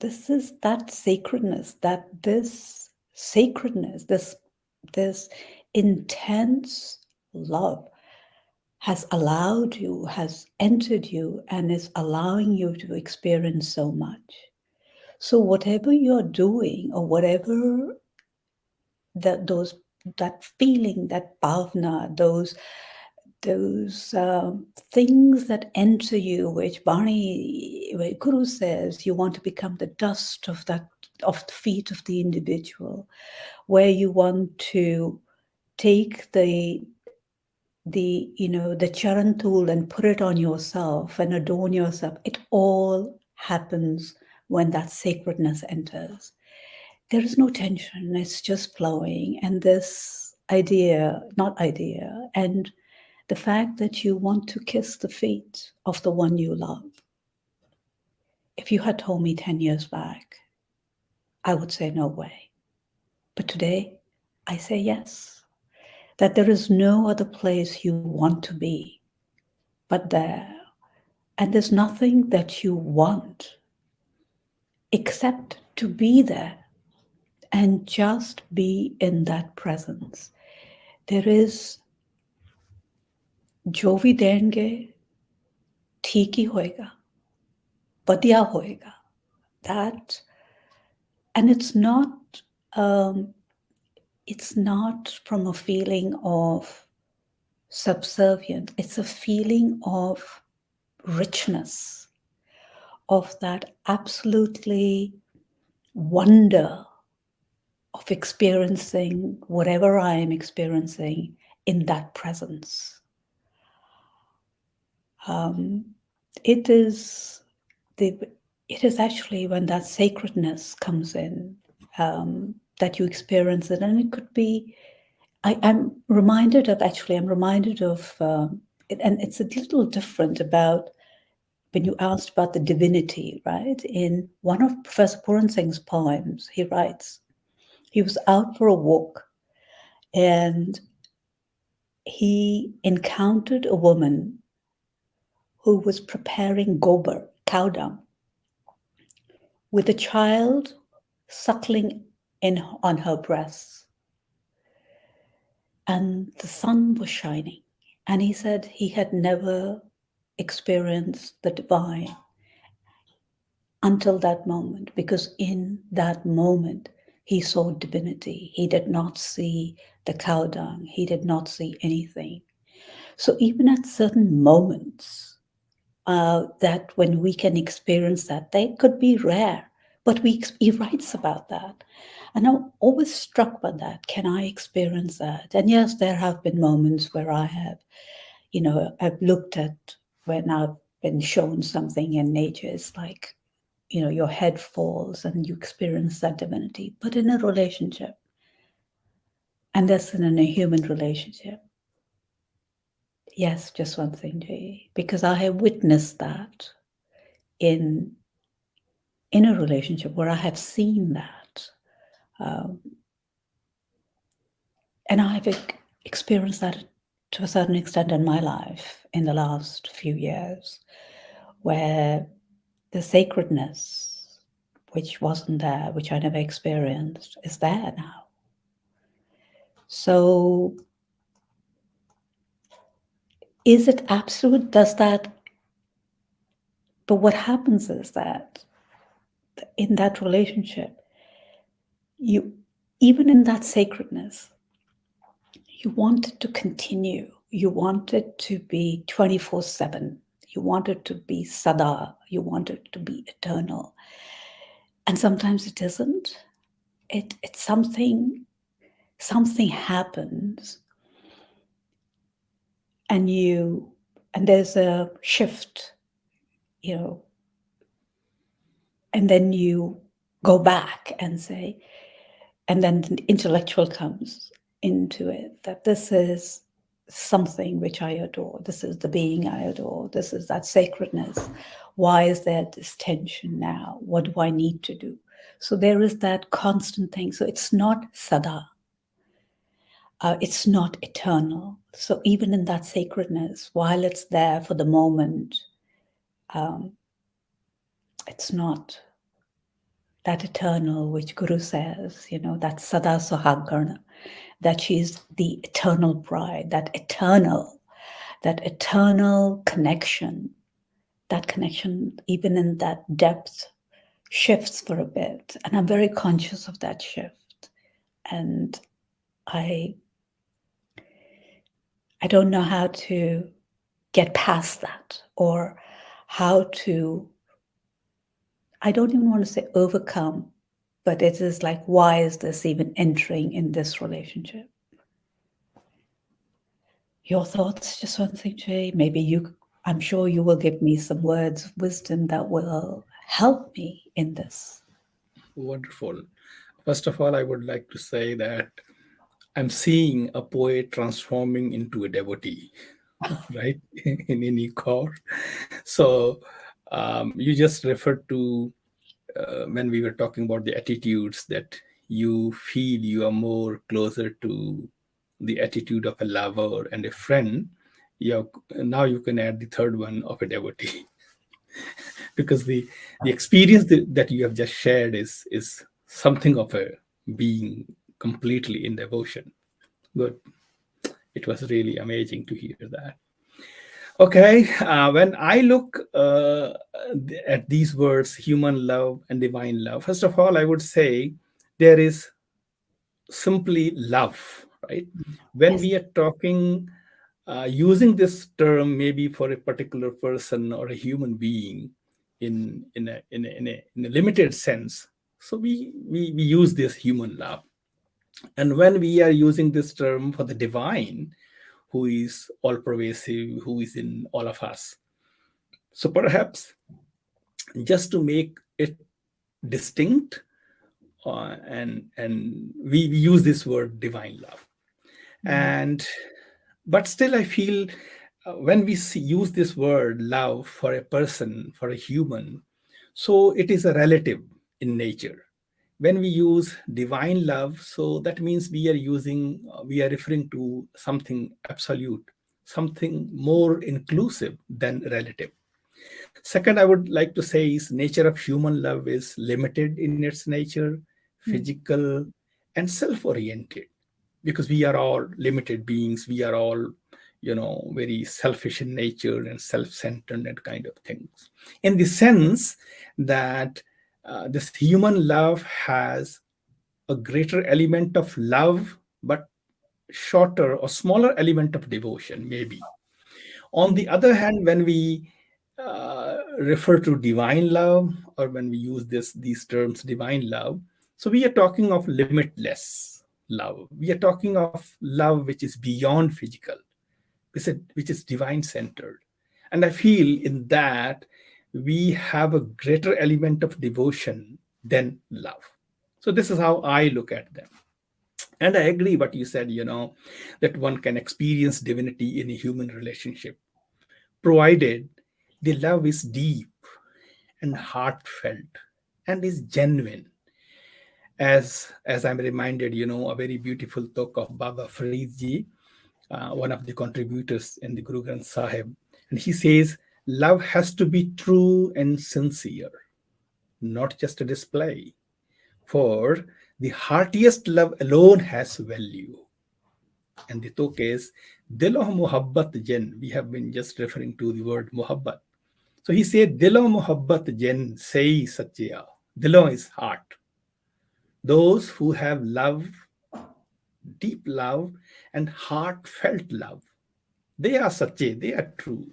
This is that sacredness, this intense love has allowed you, has entered you, and is allowing you to experience so much. So whatever you're doing, or whatever that feeling, that bhavna, those things that enter you, which where Guru says you want to become the dust of the feet of the individual, where you want to take the charan tool and put it on yourself and adorn yourself. It all happens when that sacredness enters. There is no tension, it's just flowing. And this and the fact that you want to kiss the feet of the one you love. If you had told me 10 years back, I would say no way. But today, I say yes. That there is no other place you want to be but there. And there's nothing that you want except to be there and just be in that presence. There is जो भी देंगे ठीक ही होएगा, बढ़िया होएगा. That, and it's not from a feeling of subservience. It's a feeling of richness, of that absolutely wonder of experiencing whatever I am experiencing in that presence. It is actually when that sacredness comes in that you experience it, and it could be. I'm reminded of, and it's a little different about when you asked about the divinity, right? In one of Professor Puran Singh's poems, he writes, he was out for a walk, and he encountered a woman who was preparing gobar, cow dung, with a child suckling on her breasts. And the sun was shining. And he said he had never experienced the divine until that moment, because in that moment, he saw divinity. He did not see the cow dung. He did not see anything. So even at certain moments, that when we can experience that, they could be rare, but he writes about that. And I'm always struck by that. Can I experience that? And yes, there have been moments where I have, I've looked at when I've been shown something in nature, it's like, your head falls and you experience that divinity. But in a relationship, and that's in a human relationship, yes, just one thing, Jay, because I have witnessed that in a relationship where I have seen that. And I've experienced that to a certain extent in my life in the last few years, where the sacredness, which wasn't there, which I never experienced, is there now. So is it absolute? But what happens is that in that relationship, even in that sacredness, you want it to continue. You want it to be 24/7. You want it to be sada. You want it to be eternal. And sometimes it isn't. It's something happens, and there's a shift, and then you go back and say, and then the intellectual comes into it, that this is something which I adore. This is the being I adore. This is that sacredness. Why is there this tension now? What do I need to do? So there is that constant thing. So it's not sada. It's not eternal. So even in that sacredness, while it's there for the moment, it's not that eternal, which Guru says, that sada sohagarna, that she's the eternal bride, that eternal connection, that connection, even in that depth, shifts for a bit. And I'm very conscious of that shift. And I don't know how to get past that, or how to, I don't even want to say overcome, but it is like, why is this even entering in this relationship? Your thoughts, just one thing, Jay. Maybe I'm sure you will give me some words of wisdom that will help me in this. Wonderful. First of all, I would like to say that I'm seeing a poet transforming into a devotee, right? In Inni Kaur. So you just referred to when we were talking about the attitudes, that you feel you are more closer to the attitude of a lover and a friend. Now you can add the third one of a devotee. Because the experience that you have just shared is something of a being completely in devotion. Good. It was really amazing to hear that. Okay, when I look at these words, human love and divine love, first of all, I would say there is simply love, right? When we are talking, using this term maybe for a particular person or a human being in a limited sense, so we use this human love. And when we are using this term for the divine, who is all pervasive, who is in all of us, so perhaps just to make it distinct, and we use this word divine love. And but still I feel when we use this word love for a person, for a human, so it is a relative in nature. when we use divine love, so that means we are referring to something absolute, something more inclusive than relative. Second, I would like to say is nature of human love is limited in its nature, physical, and self-oriented, because we are all limited beings. We are all, very selfish in nature and self-centered and kind of things. In the sense that this human love has a greater element of love, but shorter or smaller element of devotion, maybe. On the other hand, when we refer to divine love, or when we use these terms, divine love, so we are talking of limitless love. We are talking of love which is beyond physical, which is divine centered. And I feel in that we have a greater element of devotion than love. So this is how I look at them. And I agree what you said, that one can experience divinity in a human relationship, provided the love is deep and heartfelt and is genuine. As I'm reminded, a very beautiful talk of Baba Farid Ji, one of the contributors in the Guru Granth Sahib, and he says, love has to be true and sincere, not just a display. For the heartiest love alone has value. And the talk is, Dilo Muhabbat Jen. We have been just referring to the word Muhabbat. So he said, Dilo Muhabbat Jen, say Satya. Dilo is heart. Those who have love, deep love, and heartfelt love, they are Satya, they are true.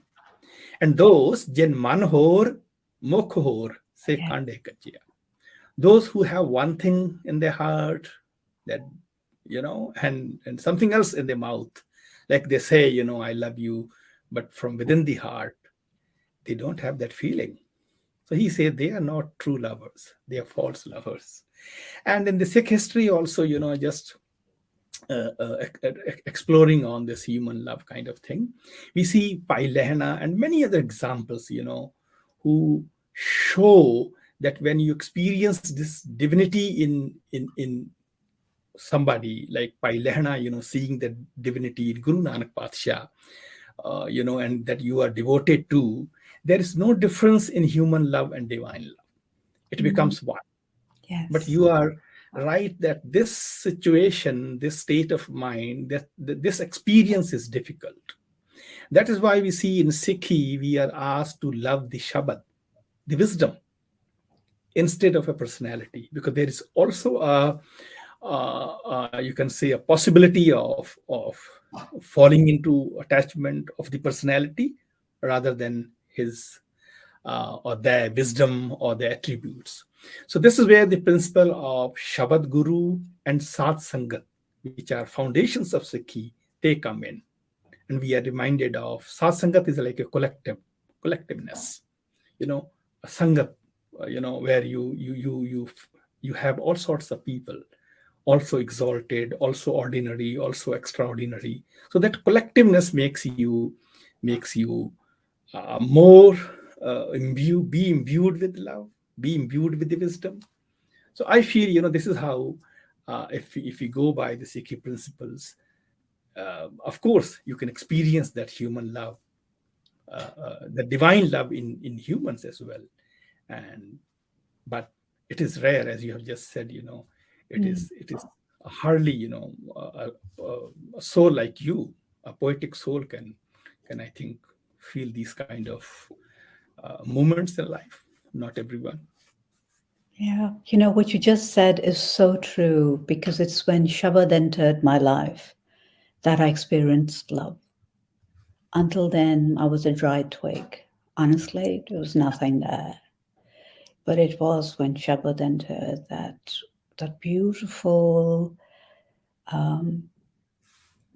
And those, Jen Manhor, Mokhor, say Kande Kachya. Those who have one thing in their heart, that, and something else in their mouth, like they say, I love you, but from within the heart, they don't have that feeling. So he said they are not true lovers, they are false lovers. And in the Sikh history also, just exploring on this human love kind of thing, we see Pai Lehna and many other examples, who show that when you experience this divinity in somebody, like Pai Lehna, seeing the divinity in Guru Nanak Patsha, and that you are devoted to, there is no difference in human love and divine love. It becomes one. Yes. But you are right that this situation, this state of mind, that this experience is difficult. That is why we see in Sikhi, we are asked to love the shabad, the wisdom, instead of a personality, because there is also you can say, a possibility of falling into attachment of the personality rather than his or their wisdom or their attributes. So this is where the principle of Shabad Guru and Sat Sangat, which are foundations of Sikhi, they come in. And we are reminded of Sat Sangat is like a collectiveness, a Sangat, where you have all sorts of people, also exalted, also ordinary, also extraordinary. So that collectiveness makes you more be imbued with love, be imbued with the wisdom. So I feel, this is how, if we go by the Sikhi principles, of course, you can experience that human love, the divine love in humans as well. But it is rare, as you have just said, it is hardly, a soul like you, a poetic soul can I think feel these kind of moments in life. Not everyone. Yeah, what you just said is so true, because it's when Shabad entered my life that I experienced love. Until then, I was a dry twig. Honestly, there was nothing there. But it was when Shabad entered that beautiful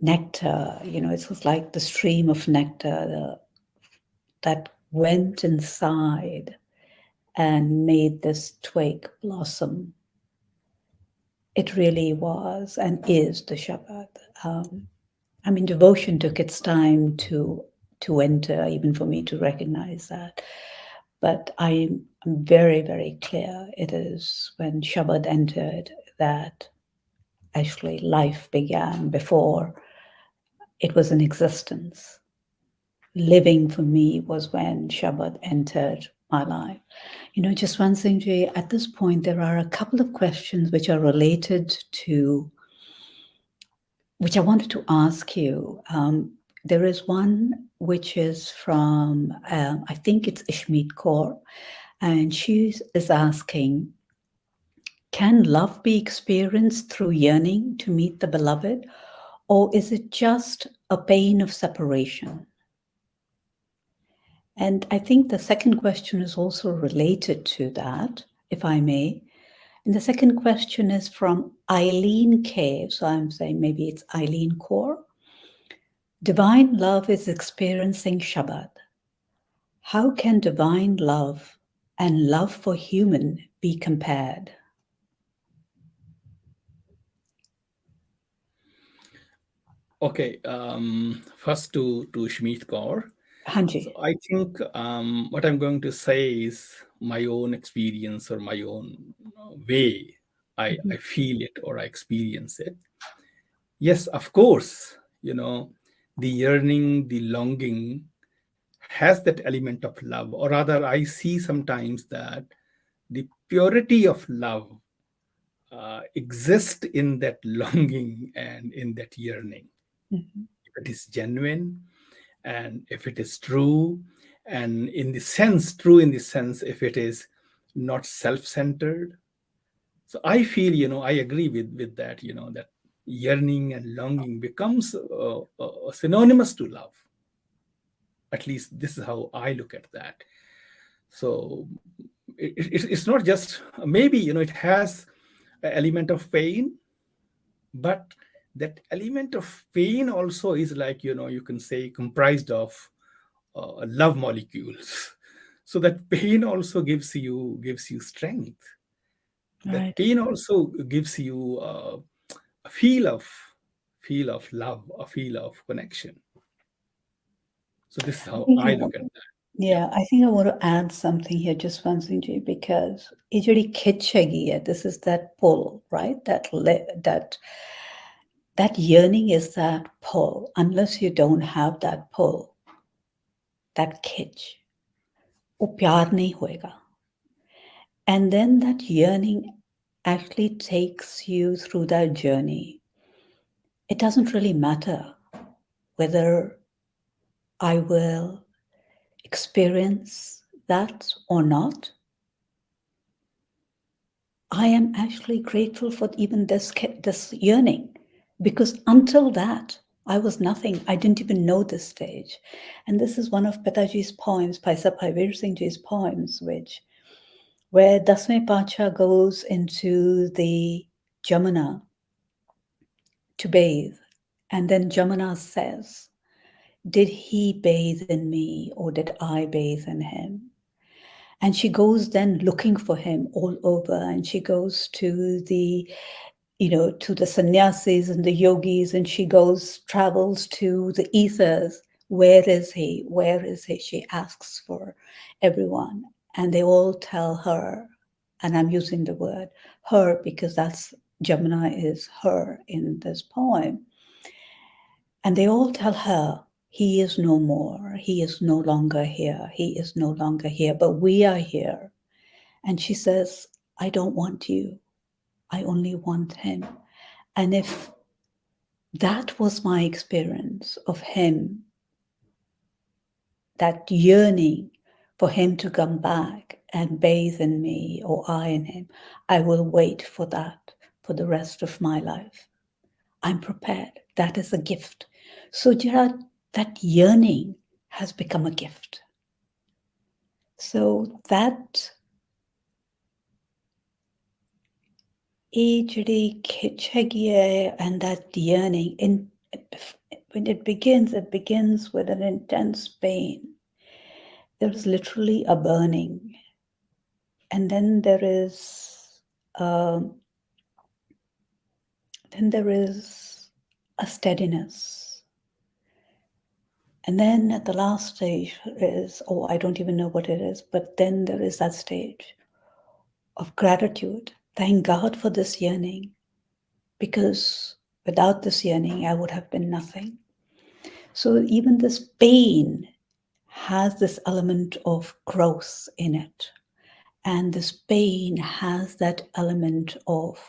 nectar, it was like the stream of nectar that went inside and made this twig blossom. It really was and is the Shabad. Devotion took its time to enter, even for me to recognize that. but I'm very, very clear it is when Shabad entered that actually life began before it was in existence. Living for me was when Shabad entered my life. Jaswant Singh Ji, at this point, there are a couple of questions which are related to, which I wanted to ask you. There is one which is from, I think it's Ishmeet Kaur, and she is asking, can love be experienced through yearning to meet the beloved, or is it just a pain of separation? And I think the second question is also related to that, if I may. And the second question is from Eileen K. So I'm saying maybe it's Eileen Kaur. Divine love is experiencing Shabad. How can divine love and love for human be compared? Okay, first to Shmeet Kaur. Hanji. So I think what I'm going to say is my own experience or my own way I feel it or I experience it. Yes, of course, the yearning, the longing has that element of love, or rather, I see sometimes that the purity of love exists in that longing and in that yearning. If it is genuine and if it is true, and true in the sense, if it is not self-centered. So I feel, I agree with that, that yearning and longing becomes synonymous to love. At least this is how I look at that. So it's not just, maybe, it has an element of pain, but that element of pain also is like, you can say comprised of love molecules. So that pain also gives you strength. That Right. pain also gives you a feel of love, a feel of connection. So this is how I look at that. Yeah, I think I want to add something here, just one thing, Jay, because ये ਜਿਹੜੀ खिंच हैगी है, this is that pull, right? That yearning is that pull. Unless you don't have that pull, that खिंच, वो प्यार नहीं होएगा. And then that yearning actually takes you through that journey. It doesn't really matter whether I will experience that or not. I am actually grateful for even this yearning, because until that, I was nothing. I didn't even know this stage. And this is one of Pitaji's poems, Paisa Bhaivir Singh Ji's poems, where Dasme Pacha goes into the Jamuna to bathe. And then Jamuna says, did he bathe in me or did I bathe in him? And she goes then looking for him all over, and she goes to the sannyasis and the yogis, and she travels to the ethers. Where is he? Where is he? She asks for everyone, and they all tell her, and I'm using the word her because that's Jamuna is her in this poem. And they all tell her, he is no more. He is no longer here. He is no longer here, but we are here. And she says, I don't want you. I only want him. And if that was my experience of him, that yearning for him to come back and bathe in me or I in him, I will wait for that for the rest of my life. I'm prepared. That is a gift. So Gerard, that yearning has become a gift. So that and that yearning, when it begins with an intense pain. There's literally a burning, and then there is a steadiness. And then at the last stage is, oh, I don't even know what it is, but then there is that stage of gratitude. Thank God for this yearning, because without this yearning, I would have been nothing. So even this pain has this element of growth in it. And this pain has that element of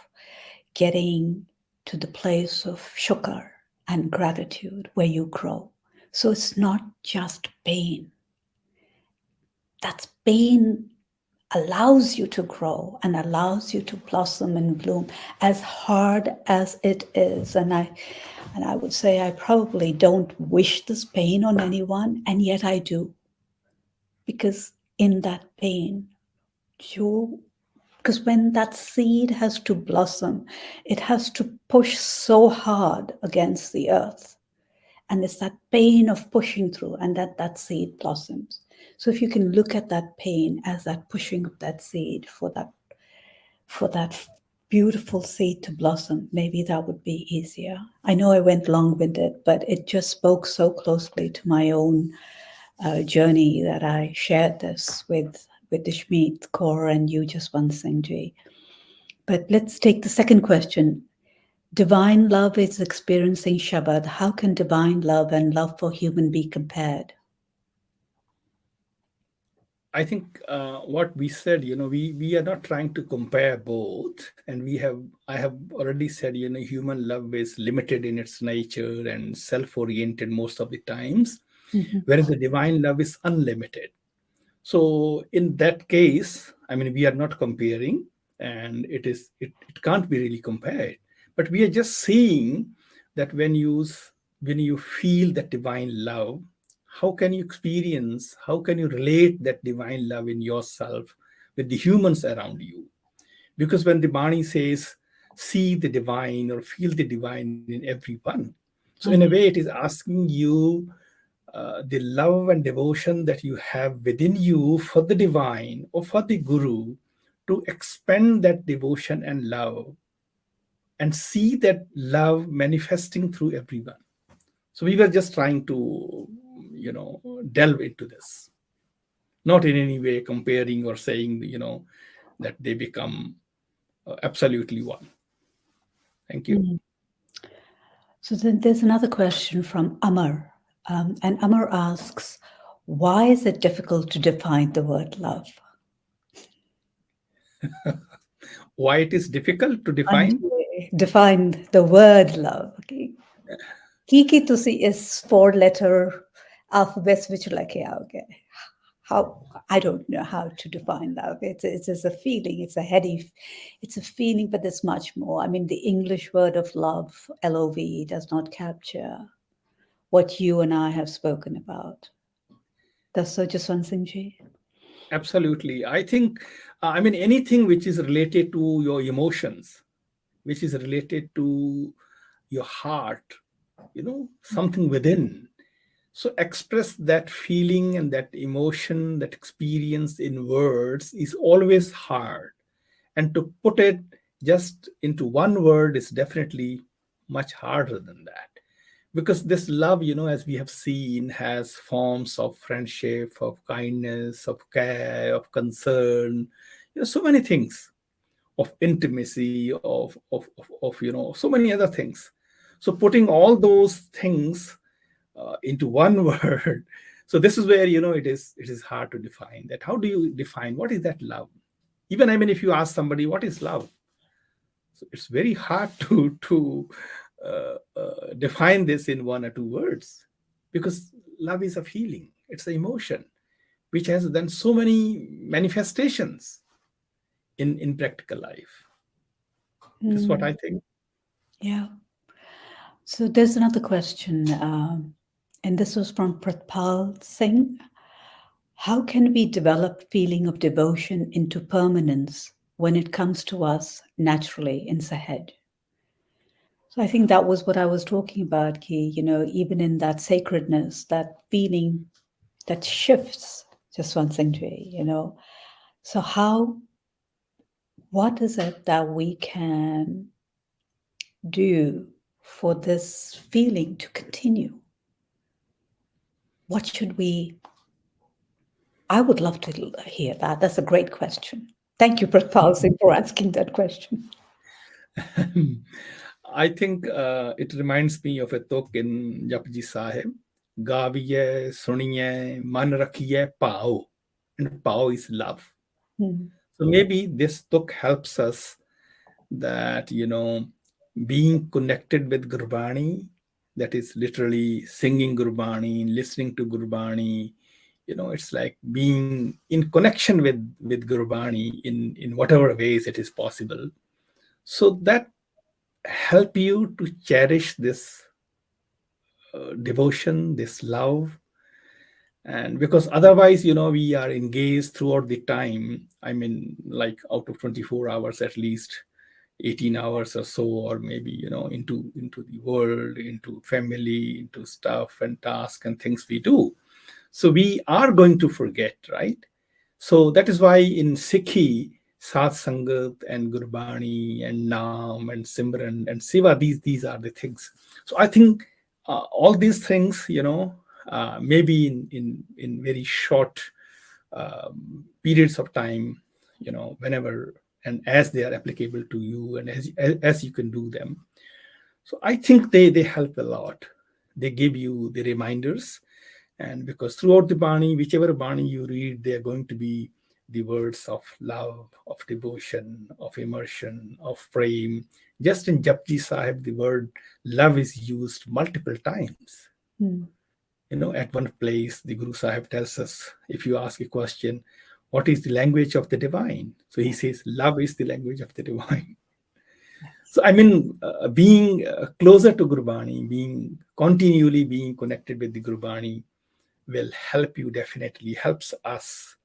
getting to the place of shukr and gratitude where you grow. So it's not just pain. That pain allows you to grow and allows you to blossom and bloom, as hard as it is. And I would say I probably don't wish this pain on anyone, and yet I do. Because in that pain, because when that seed has to blossom, it has to push so hard against the earth. And it's that pain of pushing through, and that seed blossoms. So if you can look at that pain as that pushing of that seed for that beautiful seed to blossom, maybe that would be easier. I know I went long-winded, but it just spoke so closely to my own journey that I shared this with Dishmeet Kaur and you, Jaswant Singh. But let's take the second question. Divine love is experiencing shabad. How can divine love and love for human be compared? I think what we said, we are not trying to compare both, and I have already said, human love is limited in its nature and self-oriented most of the times, whereas the divine love is unlimited. So in that case, I mean, we are not comparing, and it can't be really compared. But we are just seeing that when you feel that divine love, how can you experience, how can you relate that divine love in yourself with the humans around you? Because when the Bani says, see the divine or feel the divine in everyone, so in a way it is asking you the love and devotion that you have within you for the divine or for the guru, to expand that devotion and love and see that love manifesting through everyone. So we were just trying to, delve into this, not in any way comparing or saying, that they become absolutely one. Thank you. So then there's another question from Amar. And Amar asks, why is it difficult to define the word love? Why it is difficult to define? Define the word love. Okay. Kiki tusi is 4-letter alphabets which like okay. How I don't know how to define love. It's a feeling. It's a feeling, but there's much more. I mean, the English word of love, LOV, does not capture what you and I have spoken about. That's so Jaswant Singh. Absolutely. I think, anything which is related to your emotions, which is related to your heart, something within. So express that feeling and that emotion, that experience in words is always hard. And to put it just into one word is definitely much harder than that. Because this love, as we have seen, has forms of friendship, of kindness, of care, of concern, so many things, of intimacy, of so many other things. So putting all those things into one word, so this is where it is hard to define that. How do you define what is that love? Even if you ask somebody what is love, so it's very hard to define this in one or two words, because love is a feeling, it's an emotion which has then so many manifestations in practical life. That's what I think. Yeah. So there's another question, and this was from Pratpal Singh. How can we develop feeling of devotion into permanence when it comes to us naturally in Sahaj? So I think that was what I was talking about, Ki, even in that sacredness, that feeling that shifts just one thing, So what is it that we can do for this feeling to continue? what should we? I would love to hear that. That's a great question. Thank you, Pratpal Singh, for asking that question. I think it reminds me of a tuk in Japji Sahib. Gaviye, suniye, man rakhiye, pao. And pao is love. Hmm. So maybe this tuk helps us that, being connected with Gurbani, that is literally singing Gurbani, listening to Gurbani, it's like being in connection with Gurbani in whatever ways it is possible. So that help you to cherish this devotion, this love. And because otherwise, we are engaged throughout the time. I mean, like out of 24 hours, at least 18 hours or so, or maybe, into the world, into family, into stuff and tasks and things we do. So we are going to forget, right? So that is why in Sikhi, Sat Sangat and Gurbani and Naam and Simran and Siva, these are the things. So I think all these things, maybe in very short periods of time, whenever and as they are applicable to you and as you can do them. So I think they help a lot. They give you the reminders, and because throughout the Bani, whichever Bani you read, they are going to be the words of love, of devotion, of immersion, of prem. Just in Japji Sahib, the word love is used multiple times. Hmm. At one place, the Guru Sahib tells us, if you ask a question, what is the language of the divine? So he says, love is the language of the divine. So, I mean, being closer to Gurbani, continually being connected with the Gurbani will help you, definitely helps us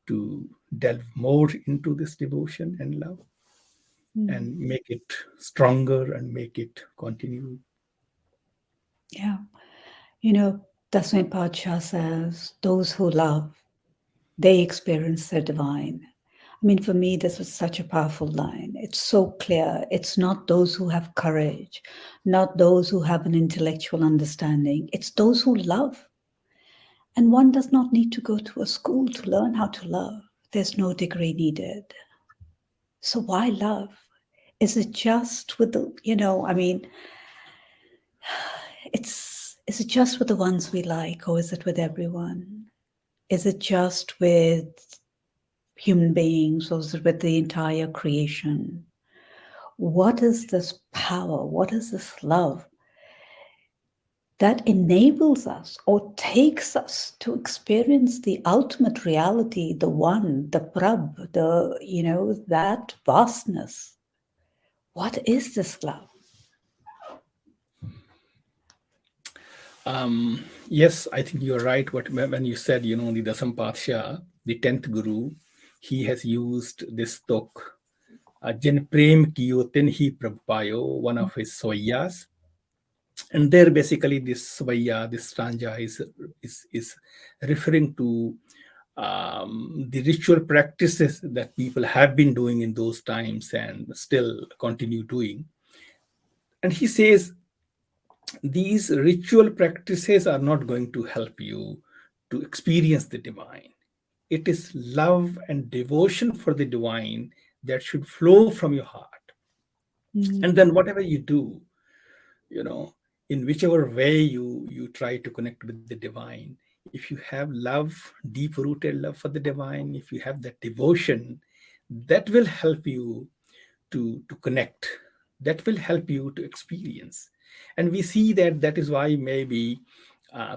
to delve more into this devotion and love and make it stronger and make it continue. Yeah. Daswant Padsha says, those who love, they experience the divine. I mean, for me, this was such a powerful line. It's so clear. It's not those who have courage, not those who have an intellectual understanding. It's those who love. And one does not need to go to a school to learn how to love. There's no degree needed. So why love? Is it just with the, is it just with the ones we like, or is it with everyone? Is it just with human beings, or is it with the entire creation? What is this power? What is this love that enables us or takes us to experience the ultimate reality, the one, the Prab, that vastness? What is this love? Yes, I think you're right. When you said, the Dasam Patsha, the 10th Guru, he has used this tok, Jin Prem Kiyo Tin Hi Prabh Payo, one of his soyas. And there, basically, this svaya, this stanza is referring to the ritual practices that people have been doing in those times and still continue doing. And he says, these ritual practices are not going to help you to experience the divine. It is love and devotion for the divine that should flow from your heart. And then whatever you do, in whichever way you try to connect with the divine, if you have love, deep rooted love for the divine, if you have that devotion, that will help you to connect, that will help you to experience. And we see that is why maybe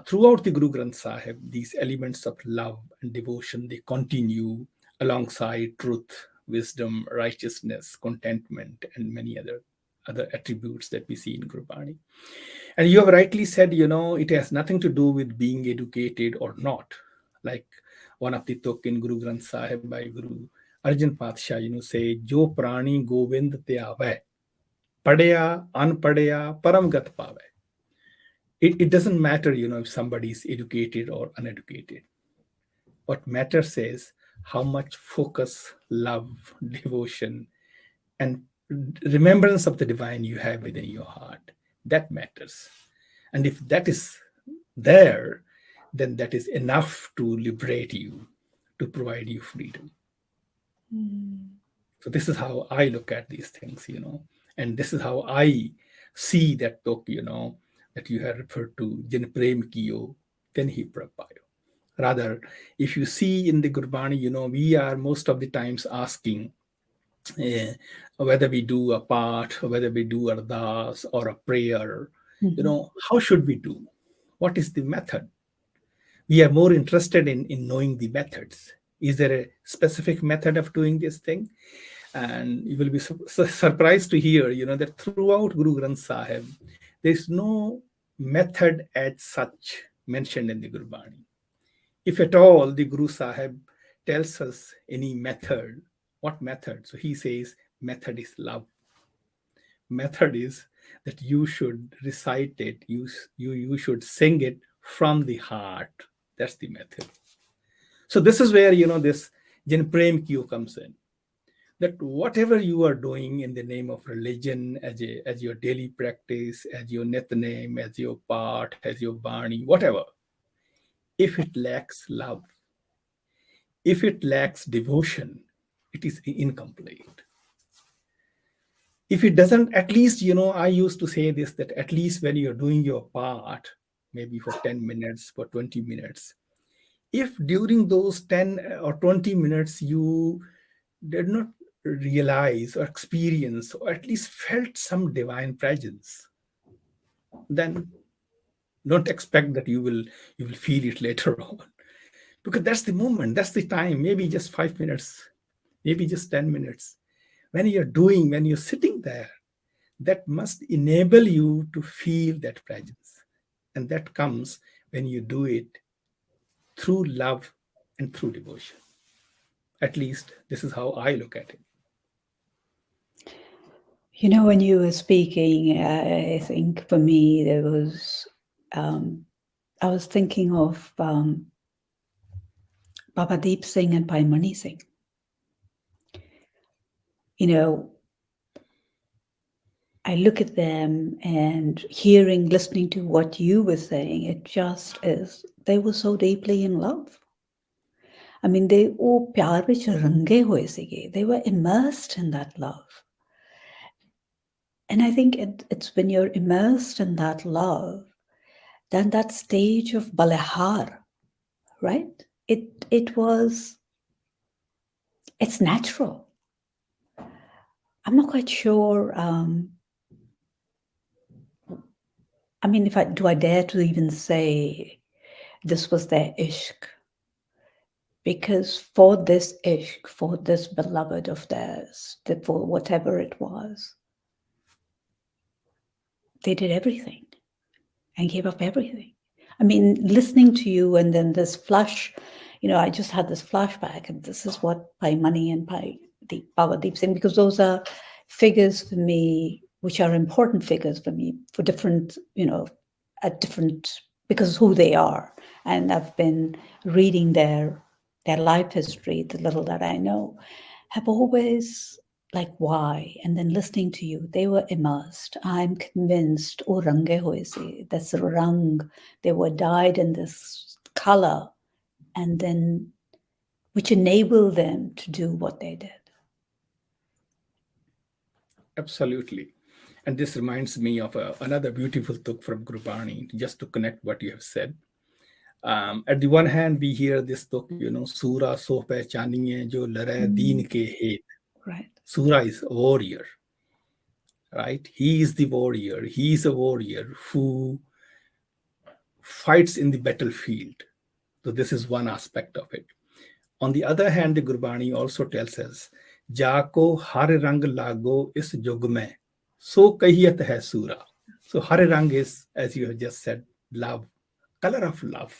throughout the Guru Granth Sahib, these elements of love and devotion, they continue alongside truth, wisdom, righteousness, contentment, and many other attributes that we see in Gurbani. And you have rightly said, it has nothing to do with being educated or not. Like one of the tuk in Guru Granth Sahib by Guru Arjan Patsha, say, Jo prani govind te aave, padya, unpadya, paramgat paave. It doesn't matter, if somebody is educated or uneducated. What matters is how much focus, love, devotion, and remembrance of the divine you have within your heart. That matters. And if that is there, then that is enough to liberate you, to provide you freedom. So this is how I look at these things, and this is how I see that book, that you have referred to, Jin Prem Kiyo, then he Prabhayo. Rather, if you see in the Gurbani, we are most of the times asking whether we do a part, whether we do ardas or a prayer, how should we do? What is the method? We are more interested in knowing the methods. Is there a specific method of doing this thing? And you will be surprised to hear, that throughout Guru Granth Sahib, there is no method as such mentioned in the Gurbani. If at all the Guru Sahib tells us any method, what method? So he says, method is love. Method is that you should recite it, you should sing it from the heart. That's the method. So this is where, this Jin Prem Kiyo comes in. That whatever you are doing in the name of religion, as your daily practice, as your Nitnem, as your part, as your Bani, whatever, if it lacks love, if it lacks devotion, it is incomplete. If it doesn't, at least, I used to say this, that at least when you're doing your part, maybe for 10 minutes, for 20 minutes, if during those 10 or 20 minutes you did not realize or experience or at least felt some divine presence, then don't expect that you will feel it later on, because that's the moment, that's the time, maybe just 5 minutes, maybe just 10 minutes. When you're sitting there, that must enable you to feel that presence. And that comes when you do it through love and through devotion. At least this is how I look at it. When you were speaking, I think for me, there was, I was thinking of Baba Deep Singh and Bhai Mani Singh. I look at them and listening to what you were saying, it just is, they were so deeply in love. I mean, they were immersed in that love. And I think it's when you're immersed in that love, then that stage of balehar, right? It's natural. I'm not quite sure. Do I dare to even say this was their ishq? Because for this ishq, for this beloved of theirs, for whatever it was, they did everything and gave up everything. I mean, listening to you and then this flash, I just had this flashback, and this is what Bhai Mani and Baba Deep Singh, because those are figures for me, which are important figures for me for different, because of who they are. And I've been reading their life history, the little that I know, have always like, why? And then listening to you, they were immersed. I'm convinced, oh, range hoye se, that's rang, they were dyed in this color, and then which enabled them to do what they did. Absolutely. And this reminds me of another beautiful tuk from Gurbani, just to connect what you have said. At the one hand, we hear this tuk, Sura so pehchaniye jo lare deen ke het. Right. Sura is a warrior, right? He is the warrior. He is a warrior who fights in the battlefield. So this is one aspect of it. On the other hand, the Gurbani also tells us, Jako har rang lago is jug mein, so kahiyat hai sura. So har rang is, as you have just said, love, color of love.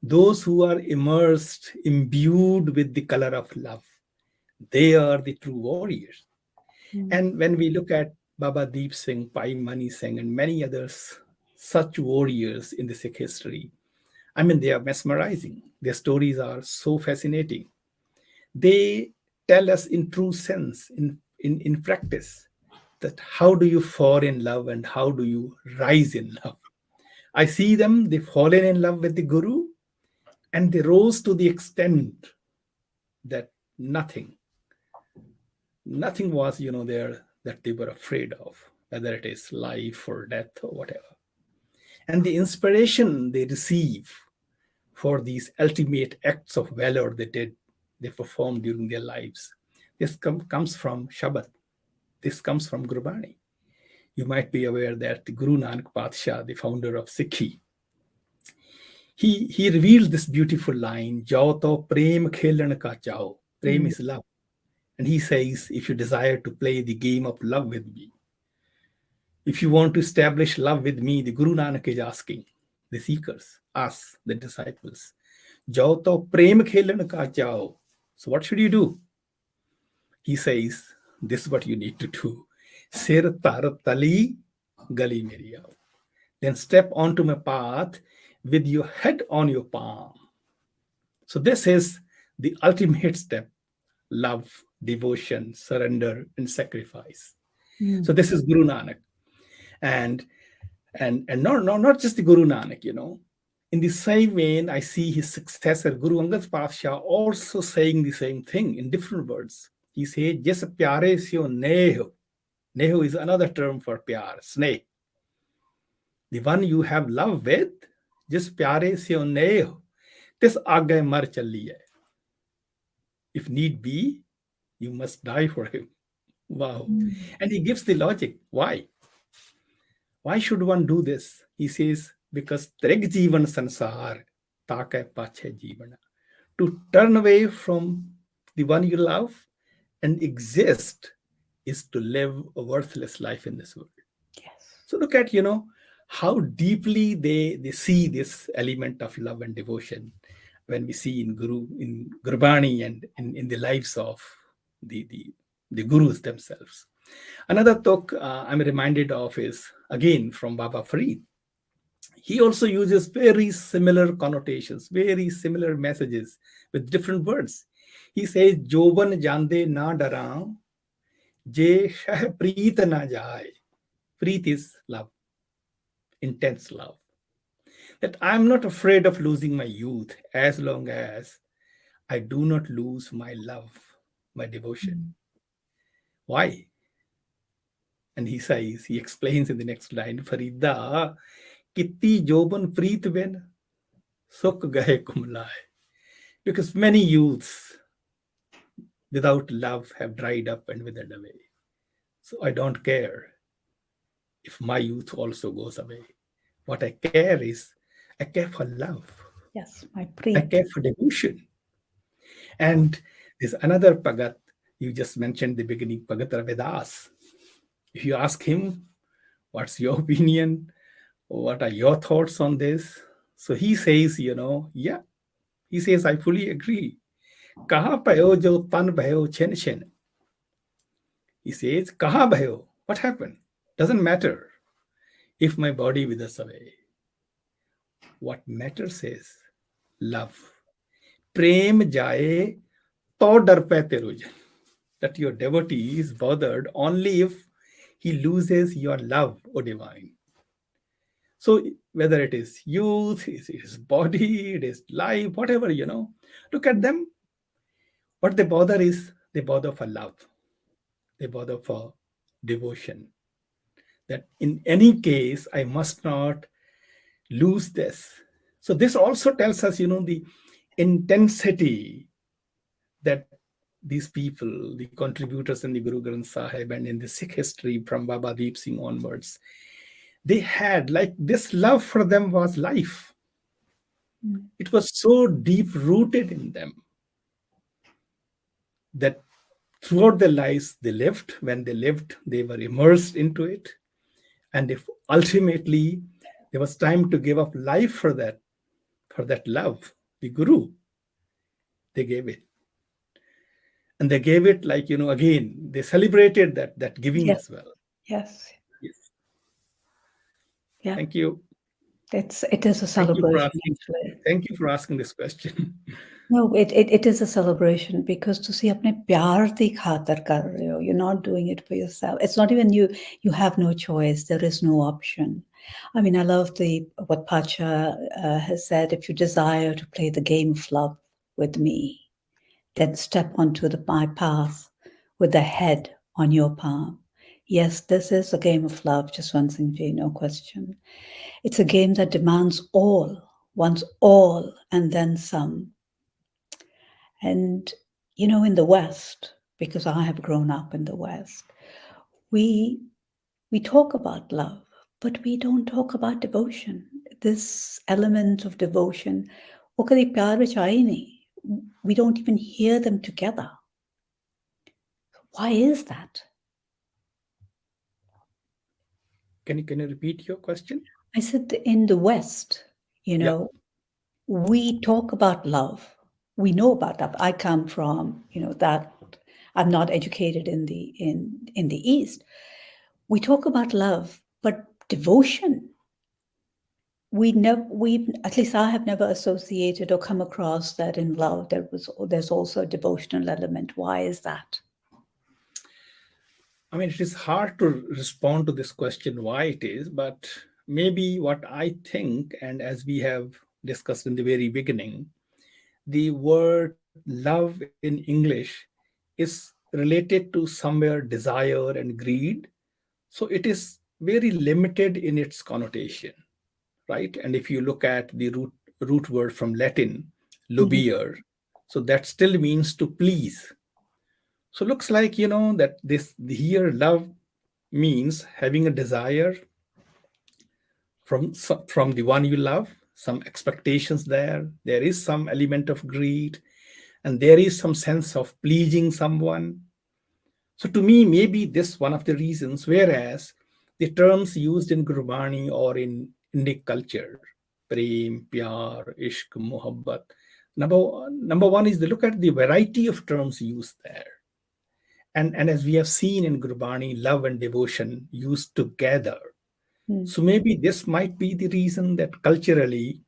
Those who are immersed, imbued with the color of love, they are the true warriors. And when we look at Baba Deep Singh, Bhai Mani Singh, and many others, such warriors in the Sikh history, I mean, they are mesmerizing. Their stories are so fascinating. They tell us in true sense, in practice, that how do you fall in love and how do you rise in love? I see them, they've fallen in love with the Guru, and they rose to the extent that nothing was, there that they were afraid of, whether it is life or death or whatever. And the inspiration they receive for these ultimate acts of valor they performed during their lives, this comes from Shabad. This comes from Gurbani. You might be aware that the Guru Nanak Padshah, the founder of Sikhi, he revealed this beautiful line, Jao to prem khelan ka chao. Prem is love. And he says, if you desire to play the game of love with me, if you want to establish love with me, the Guru Nanak is asking the seekers, us, the disciples, Jao to prem khelan ka chao. So what should you do? He says, this is what you need to do. Sir tar tali gali meri aao. Then step onto my path with your head on your palm. So this is the ultimate step: love, devotion, surrender, and sacrifice. So this is Guru Nanak. And not just the Guru Nanak, In the same vein, I see his successor, Guru Angad Padshah, also saying the same thing in different words. He says, Jes pyare syo neho. Neho is another term for pyar, sneh. The one you have love with, Jes pyare syo neho. Tis aage mar chaliye. If need be, you must die for him. Wow. And he gives the logic. Why? Why should one do this? He says, because treg jivan sansar, takai pache jivana. To turn away from the one you love and exist is to live a worthless life in this world. Yes. So look at, how deeply they see this element of love and devotion when we see in Gurbani and in the lives of the gurus themselves. Another talk I'm reminded of is, again, from Baba Farid. He also uses very similar connotations, very similar messages with different words. He says, Joban jande na daran, je shah preet na jaye. Preet is love, intense love. That I'm not afraid of losing my youth as long as I do not lose my love, my devotion. Why? And he says, he explains in the next line, Farida, kitti joban preet ben, suk gahe kumlaye. Because many youths without love have dried up and withered away. So I don't care if my youth also goes away. What I care is, I care for love. Yes, my I preet. care for devotion. And there's another Pagat, you just mentioned the beginning, Pagat Ravidas. If you ask him, what's your opinion? What are your thoughts on this? So he says, yeah. He says, I fully agree. Kaha payo jo tan bhayo chen chen. He says, Kaha bhayo? What happened? Doesn't matter if my body withers away. What matters is love. Prem jaye to dar pe terujan. That your devotee is bothered only if he loses your love, O divine. So whether it is youth, it is body, it is life, whatever, look at them. What they bother is, they bother for love. They bother for devotion. That in any case, I must not lose this. So this also tells us, the intensity that these people, the contributors in the Guru Granth Sahib and in the Sikh history from Baba Deep Singh onwards, they had, like, this love for them was life. It was so deep rooted in them that throughout their lives they lived. When they lived, they were immersed into it. And if ultimately there was time to give up life for that love, the Guru, they gave it. And they gave it like, again, they celebrated that giving as well. Yes. Yes. Yeah. Thank you. It is a celebration. Thank you for asking this question. No, it is a celebration, because to see apne pyar di khatar kar rahe ho, you're not doing it for yourself. It's not even you have no choice. There is no option. I mean, I love what Pacha has said. If you desire to play the game of love with me, then step onto my path with the head on your palm. Yes, this is a game of love, Jaswant Singh Ji, no question. It's a game that demands all, wants all, and then some. And, you know, in the West, because I have grown up in the West, we talk about love, but we don't talk about devotion. This element of devotion, ਉਹ ਕਦੇ ਪਿਆਰ ਵਿੱਚ ਆਏ ਨਹੀਂ. We don't even hear them together. Why is that? Can you repeat your question? I said in the West, you know, we talk about love. We know about that. I come from, you know, that I'm not educated in the East. We talk about love, but devotion, at least I have never associated or come across that in love there's also a devotional element. Why is that? I mean, it is hard to respond to this question why it is, but maybe what I think, and as we have discussed in the very beginning, the word love in English is related to somewhere desire and greed. So it is very limited in its connotation, right? And if you look at the root word from Latin, lubere, so that still means to please. So looks like, you know, that this here love means having a desire from the one you love, some expectations there. There is some element of greed, and there is some sense of pleasing someone. So to me, maybe this one of the reasons, whereas the terms used in Gurbani or in Indic culture, prem, pyar, ishq, muhabbat, number one is to look at the variety of terms used there. And as we have seen in Gurbani, love and devotion used together. So maybe this might be the reason that culturally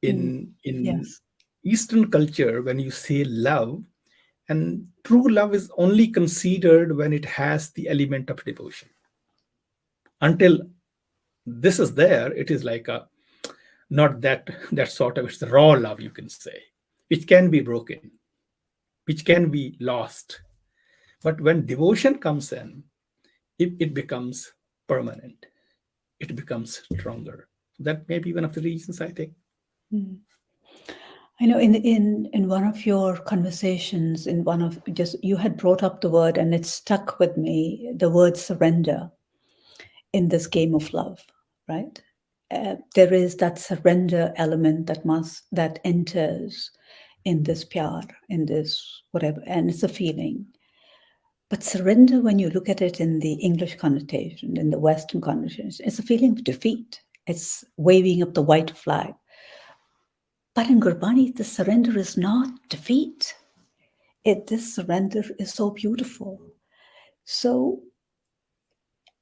in Yes. Eastern culture, when you say love, and true love is only considered when it has the element of devotion. Until this is there, it is like not that sort of, it's the raw love, you can say, which can be broken, which can be lost. But when devotion comes in, it becomes permanent. It becomes stronger. That may be one of the reasons, I think. I know in one of your conversations, you had brought up the word, and it stuck with me, the word surrender in this game of love, right? There is that surrender element that enters in this pyar, in this whatever, and it's a feeling. But surrender, when you look at it in the English connotation, in the Western connotation, it's a feeling of defeat. It's waving up the white flag. But in Gurbani, the surrender is not defeat. This surrender is so beautiful. So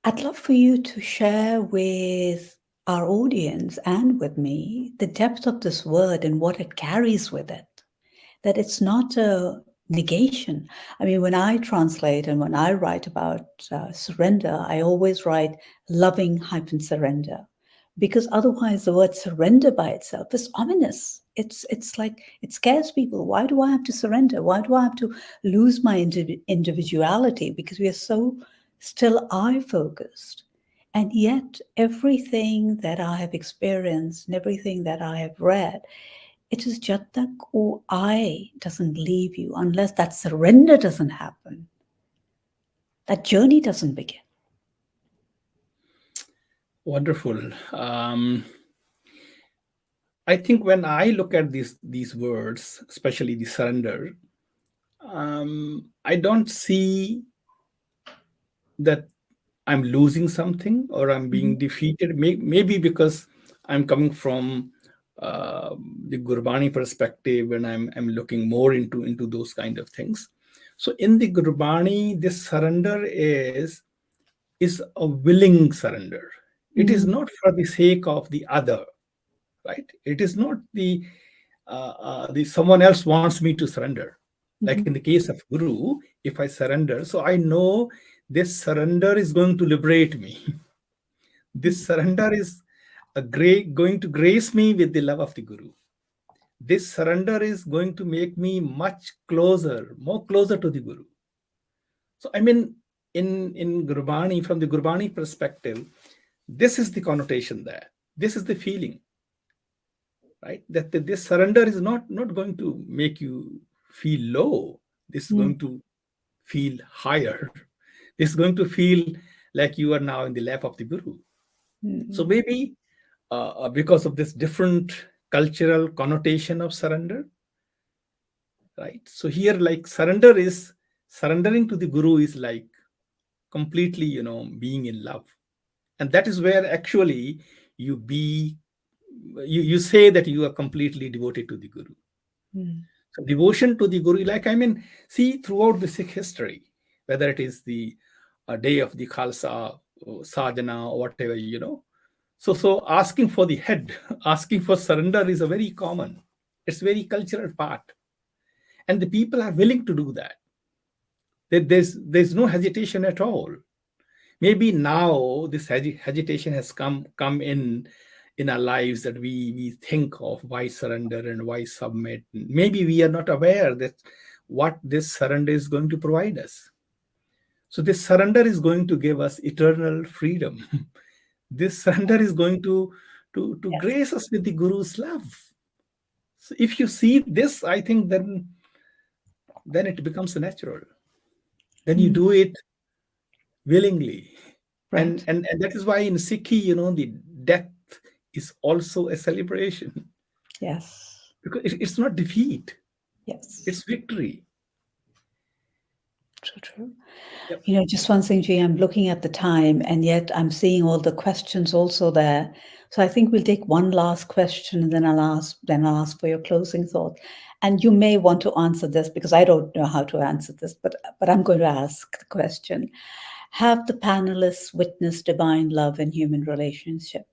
I'd love for you to share with our audience and with me the depth of this word and what it carries with it. That it's not a negation. I mean, when I translate and when I write about surrender, I always write loving -surrender, because otherwise the word surrender by itself is ominous. It's like, it scares people. Why do I have to surrender? Why do I have to lose my individuality? Because we are so still I-focused. And yet everything that I have experienced and everything that I have read, it is jab tak wo I doesn't leave you, unless that surrender doesn't happen, that journey doesn't begin. Wonderful. I think when I look at these words, especially the surrender, I don't see that I'm losing something or I'm being defeated. Maybe because I'm coming from the Gurbani perspective, and I'm looking more into those kind of things. So in the Gurbani, this surrender is a willing surrender. It is not for the sake of the other, right? It is not the someone else wants me to surrender. Like in the case of Guru, if I surrender, so I know this surrender is going to liberate me. This surrender is going to grace me with the love of the Guru. This surrender is going to make me much closer, more closer to the Guru. So, I mean, in Gurbani, from the Gurbani perspective, this is the connotation there. This is the feeling, right? That this surrender is not going to make you feel low. This is going to feel higher. This is going to feel like you are now in the lap of the Guru. So maybe because of this different cultural connotation of surrender, right? So here, like surrendering to the Guru is like completely, being in love. And that is where actually you say that you are completely devoted to the Guru. So devotion to the Guru, see throughout the Sikh history, whether it is the day of the Khalsa, sadhana, or whatever, So asking for the head, asking for surrender is a very common. It's very cultural part. And the people are willing to do that. There's no hesitation at all. Maybe now this hesitation has come in our lives, that we think of why surrender and why submit. Maybe we are not aware that what this surrender is going to provide us. So this surrender is going to give us eternal freedom. This surrender is going to grace us with the Guru's love. So if you see this, I think then it becomes natural. Then you do it willingly. Right. And that is why in Sikhi, the death is also a celebration. Yes. Because it's not defeat. Yes. It's victory. True. Yep. Jaswant Singh, I'm looking at the time, and yet I'm seeing all the questions also there. So I think we'll take one last question, and then I'll ask for your closing thought. And you may want to answer this because I don't know how to answer this, but I'm going to ask the question. Have the panelists witnessed divine love in human relationship?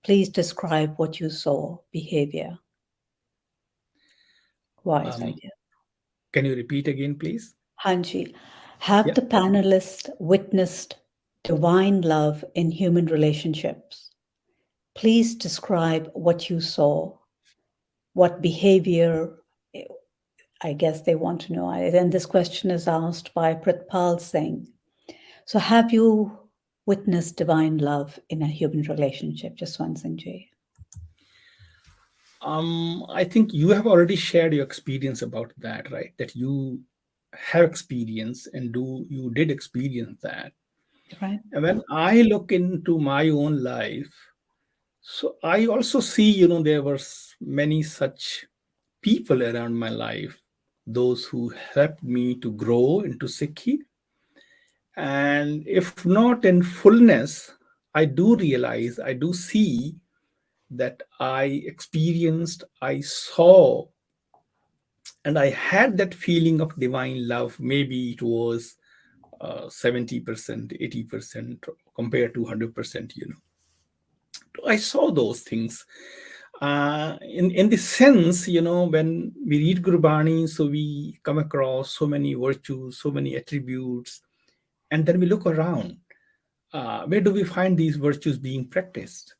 Please describe what you saw, behavior. Wise idea. Can you repeat again, please? Hanji, have the panelists witnessed divine love in human relationships? Please describe what you saw, what behavior, I guess they want to know. And this question is asked by Pritpal Singh. So have you witnessed divine love in a human relationship, Jaswant Singh Ji? I think you have already shared your experience about that, right? That you have experience and you did experience that. Right. And when I look into my own life, so I also see, there were many such people around my life, those who helped me to grow into Sikhi. And if not in fullness, I do realize, I do see that I experienced, I saw, and I had that feeling of divine love. Maybe it was 70%, 80% compared to 100%, I saw those things. In the sense, when we read Gurbani, so we come across so many virtues, so many attributes, and then we look around. Where do we find these virtues being practiced?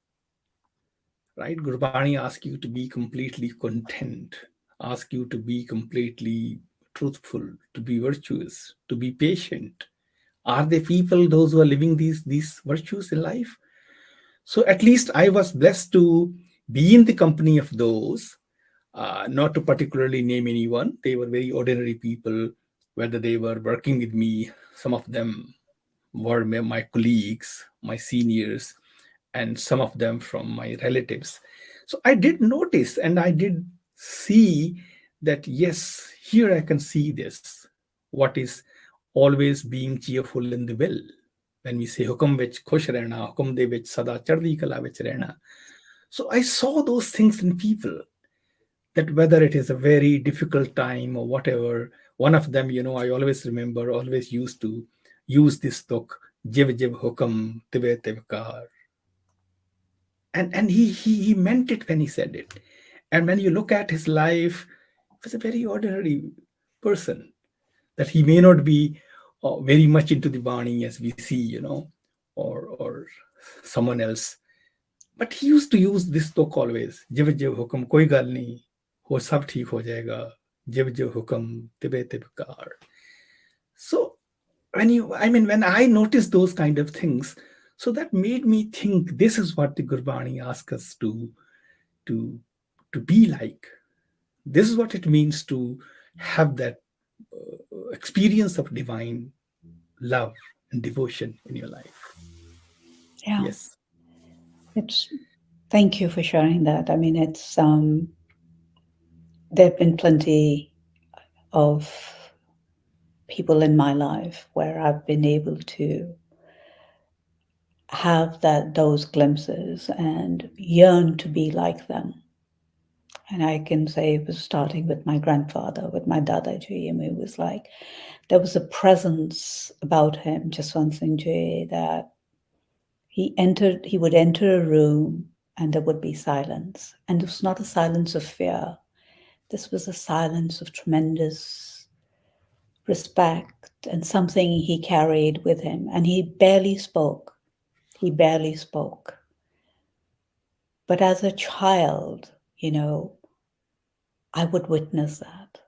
Right? Gurbani asks you to be completely content, ask you to be completely truthful, to be virtuous, to be patient. Are there people, those who are living these virtues in life? So at least I was blessed to be in the company of those, not to particularly name anyone. They were very ordinary people, whether they were working with me, some of them were my colleagues, my seniors, and some of them from my relatives. So I did notice and I did see that, yes, here I can see this, what is always being cheerful in the will. When we say hukum vich khush rehna, hukum de vich sada chardi kala vich rehna. So I saw those things in people, that whether it is a very difficult time or whatever, one of them, I always remember, always used to use this tuk, jiv jiv hukum tibe tibkar. And he meant it when he said it. And when you look at his life, he was a very ordinary person, that he may not be very much into the Bani as we see, or someone else. But he used to use this talk always. Jib jib hukam koi gal nahi, ho sab theek ho jayega. Jib jib hukam tibe tib kar. So when I noticed those kind of things, so that made me think this is what the Gurbani asks us to be like. This is what it means to have that experience of divine love and devotion in your life. Yeah. Yes. Thank you for sharing that. I mean, there have been plenty of people in my life where I've been able to have those glimpses and yearn to be like them. And I can say it was starting with my grandfather, with my Dadaji. I mean, it was like there was a presence about him, Jaswant Singh, that he would enter a room and there would be silence. And it was not a silence of fear. This was a silence of tremendous respect and something he carried with him. And he barely spoke. He barely spoke. But as a child, I would witness that.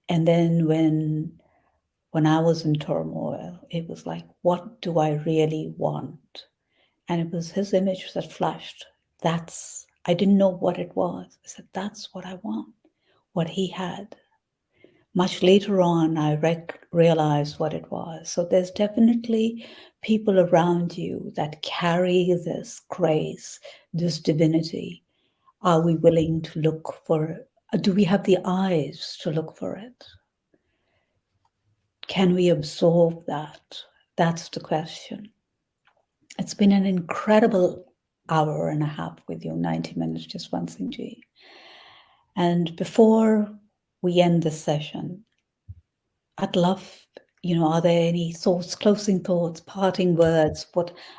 And then when I was in turmoil, it was like, what do I really want? And it was his image that flashed. I didn't know what it was. I said, that's what I want, what he had. Much later on, I realized what it was. So there's definitely people around you that carry this grace, this divinity. Are we willing to look for it? Do we have the eyes to look for it? Can we absorb that? That's the question. It's been an incredible hour and a half with you, 90 minutes, Jaswant Singh. And before we end this session, I'd love, are there any thoughts, closing thoughts, parting words?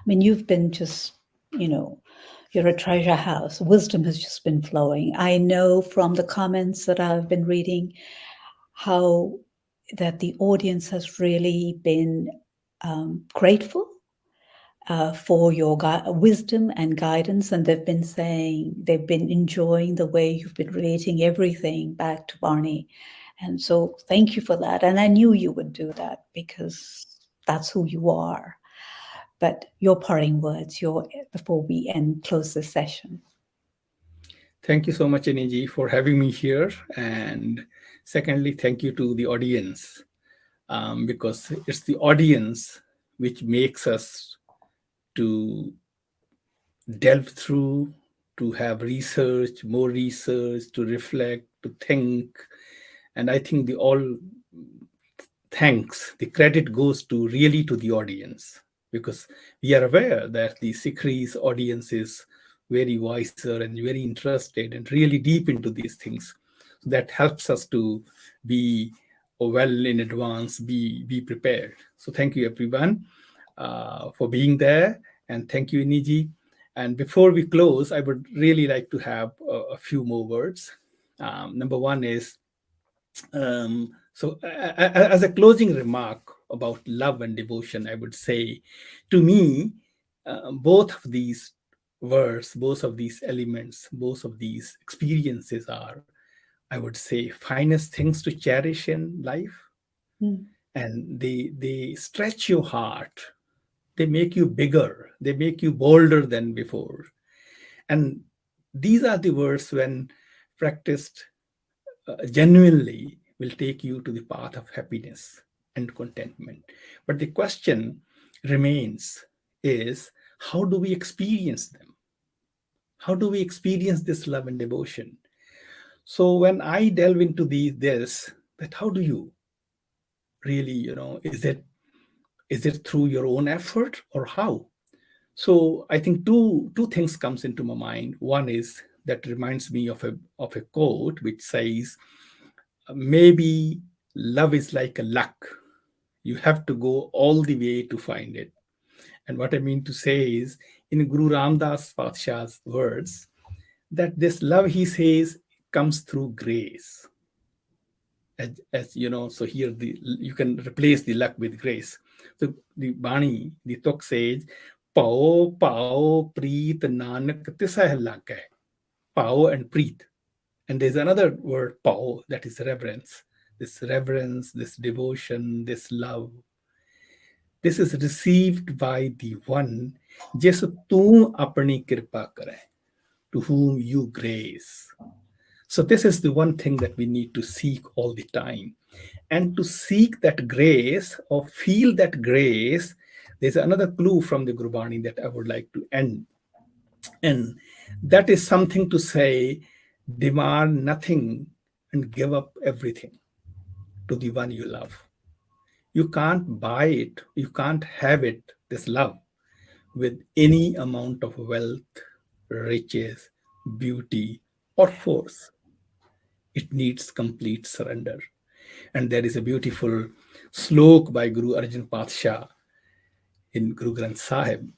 You've been just, you're a treasure house. Wisdom has just been flowing. I know from the comments that I've been reading how that the audience has really been grateful for your wisdom and guidance. And they've been saying they've been enjoying the way you've been relating everything back to Barney. And so thank you for that. And I knew you would do that because that's who you are. But your parting words, before we close this session. Thank you so much, Inni, for having me here. And secondly, thank you to the audience, because it's the audience which makes us to delve through, to have research, more research, to reflect, to think. And I think the credit goes really to the audience, because we are aware that the Sikh audience is very wiser and very interested and really deep into these things. So that helps us to be well in advance, be prepared. So thank you, everyone, for being there. And thank you, Inni. And before we close, I would really like to have a few more words. Number one is, as a closing remark about love and devotion, I would say, to me, both of these words, both of these elements, both of these experiences are, I would say, finest things to cherish in life. And they stretch your heart. They make you bigger. They make you bolder than before. And these are the words, when practiced genuinely, will take you to the path of happiness and contentment. But the question remains is, how do we experience them? How do we experience this love and devotion? So when I delve into that how do you really, is it through your own effort or how? So I think two things comes into my mind. One is that reminds me of a quote which says, maybe love is like a luck. You have to go all the way to find it. And what I mean to say is, in Guru Ramdas Patshah's words, that this love, he says, comes through grace. As you know, so here you can replace the luck with grace. So the Bani, the Tok says, Pao, Pao, Preet, Nanak, Tisah Lagay. Pao and Preet. And there's another word, Pao, that is reverence. This reverence, this devotion, this love. This is received by the one, Jes tu apni kripa kare, to whom you grace. So this is the one thing that we need to seek all the time. And to seek that grace or feel that grace, there's another clue from the Gurbani that I would like to end. And that is something to say, demand nothing and give up everything to the one you love. You can't buy it, you can't have it, this love, with any amount of wealth, riches, beauty, or force. It needs complete surrender. And there is a beautiful slok by Guru Arjan Patsha in Guru Granth Sahib,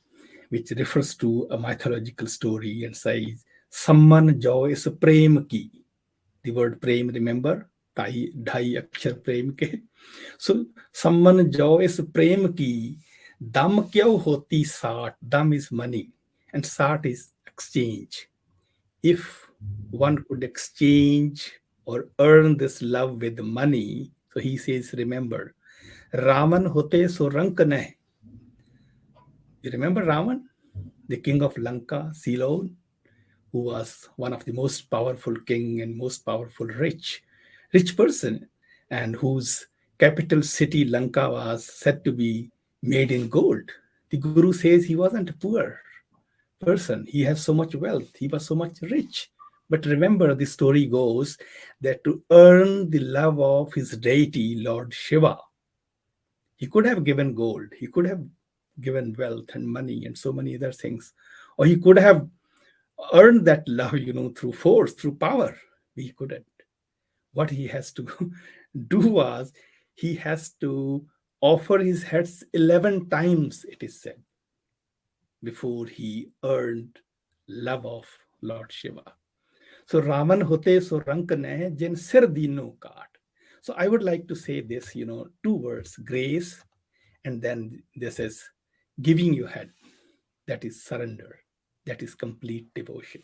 which refers to a mythological story and says, Samman joy is prem ki. The word prem, remember? Dhai akshar prem ke. So, Samman joy is prem ki. Dam kyau hoti saat. Dam is money. And saat is exchange. If one could exchange or earn this love with money, so he says, remember, Raman hote so rank nahi. You remember Raman, the king of Lanka, Ceylon, who was one of the most powerful king and most powerful rich person, and whose capital city Lanka was said to be made in gold. The Guru says he wasn't a poor person. He has so much wealth. He was so much rich. But remember, the story goes that to earn the love of his deity, Lord Shiva, he could have given gold. He could have given wealth and money and so many other things. Or he could have earned that love, through force, through power. He couldn't. What he has to do was, he has to offer his heads 11 times, it is said, before he earned love of Lord Shiva. So Raman hote so rank ne jen sir dino kaat. So I would like to say this, two words, grace, and then this is giving your head. That is surrender. That is complete devotion.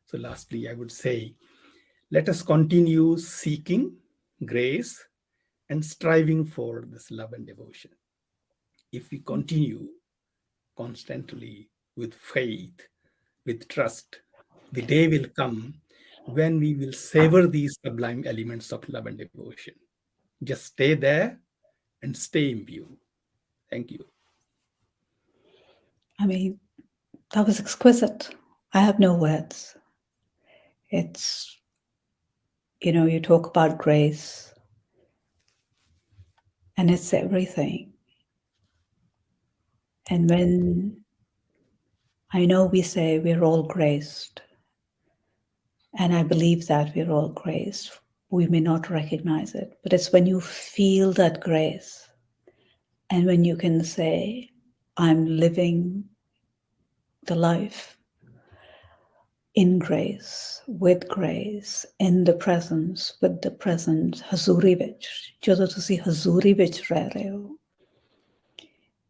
So lastly, I would say, let us continue seeking grace and striving for this love and devotion. If we continue constantly with faith, with trust, the day will come when we will savor these sublime elements of love and devotion. Just stay there and stay in view. Thank you. I mean, that was exquisite. I have no words. It's, you talk about grace, and it's everything. And when I know we say we're all graced, and I believe that we're all graced, we may not recognize it, but it's when you feel that grace, and when you can say, I'm living the life in grace, with grace, in the presence, with the present, hazuri vich. ਜਦੋਂ ਤੁਸੀਂ hazuri vich ਰਹਿ ਰਹੇ ਹੋ,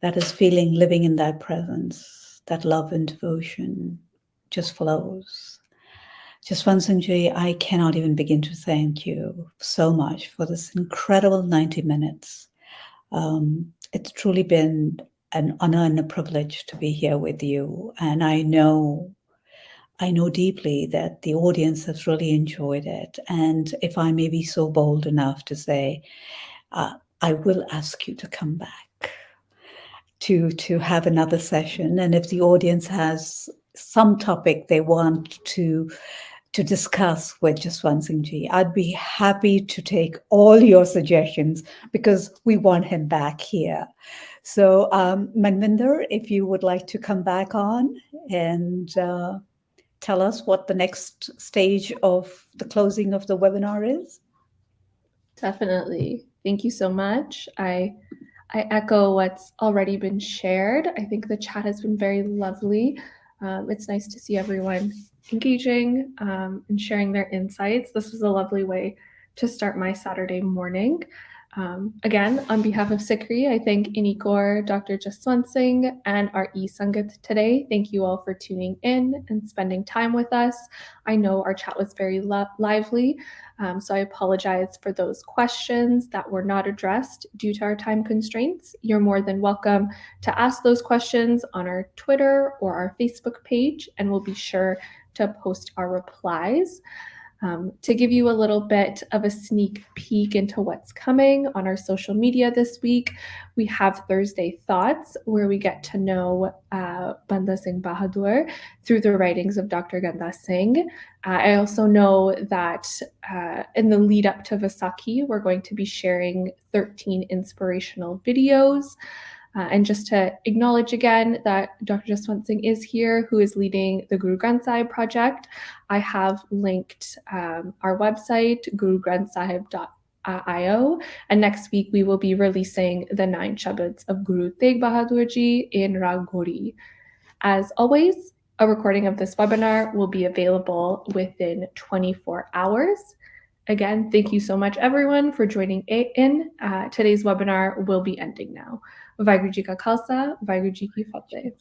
that is feeling, living in that presence, that love and devotion just flows. Jaswant Singh, I cannot even begin to thank you so much for this incredible 90 minutes. It's truly been an honor and a privilege to be here with you. And I know deeply that the audience has really enjoyed it. And if I may be so bold enough to say, I will ask you to come back to have another session. And if the audience has some topic they want to discuss with Jaswant Singh, I'd be happy to take all your suggestions, because we want him back here. So Manvinder, if you would like to come back on and tell us what the next stage of the closing of the webinar is. Definitely. Thank you so much. I echo what's already been shared. I think the chat has been very lovely. It's nice to see everyone engaging and sharing their insights. This was a lovely way to start my Saturday morning. Again, on behalf of Sikhi, I thank Inni, Kaur, Dr. Jaswant Singh, and our e-Sangat today. Thank you all for tuning in and spending time with us. I know our chat was very lively, so I apologize for those questions that were not addressed due to our time constraints. You're more than welcome to ask those questions on our Twitter or our Facebook page, and we'll be sure to post our replies. To give you a little bit of a sneak peek into what's coming on our social media this week, we have Thursday Thoughts, where we get to know Banda Singh Bahadur through the writings of Dr. Ganda Singh. I also know that in the lead up to Vaisakhi, we're going to be sharing 13 inspirational videos. And just to acknowledge again that Dr. Jaswant Singh is here, who is leading the Guru Granth Sahib project. I have linked our website, gurugranthsahib.io, and next week we will be releasing the 9 shabads of Guru Tegh Bahadur Ji in Rag Ghori. As always, a recording of this webinar will be available within 24 hours. Again, thank you so much, everyone, for joining in. Today's webinar will be ending now. Vaheguru Ji Ka Khalsa, Vaheguru Ji Ki Fateh.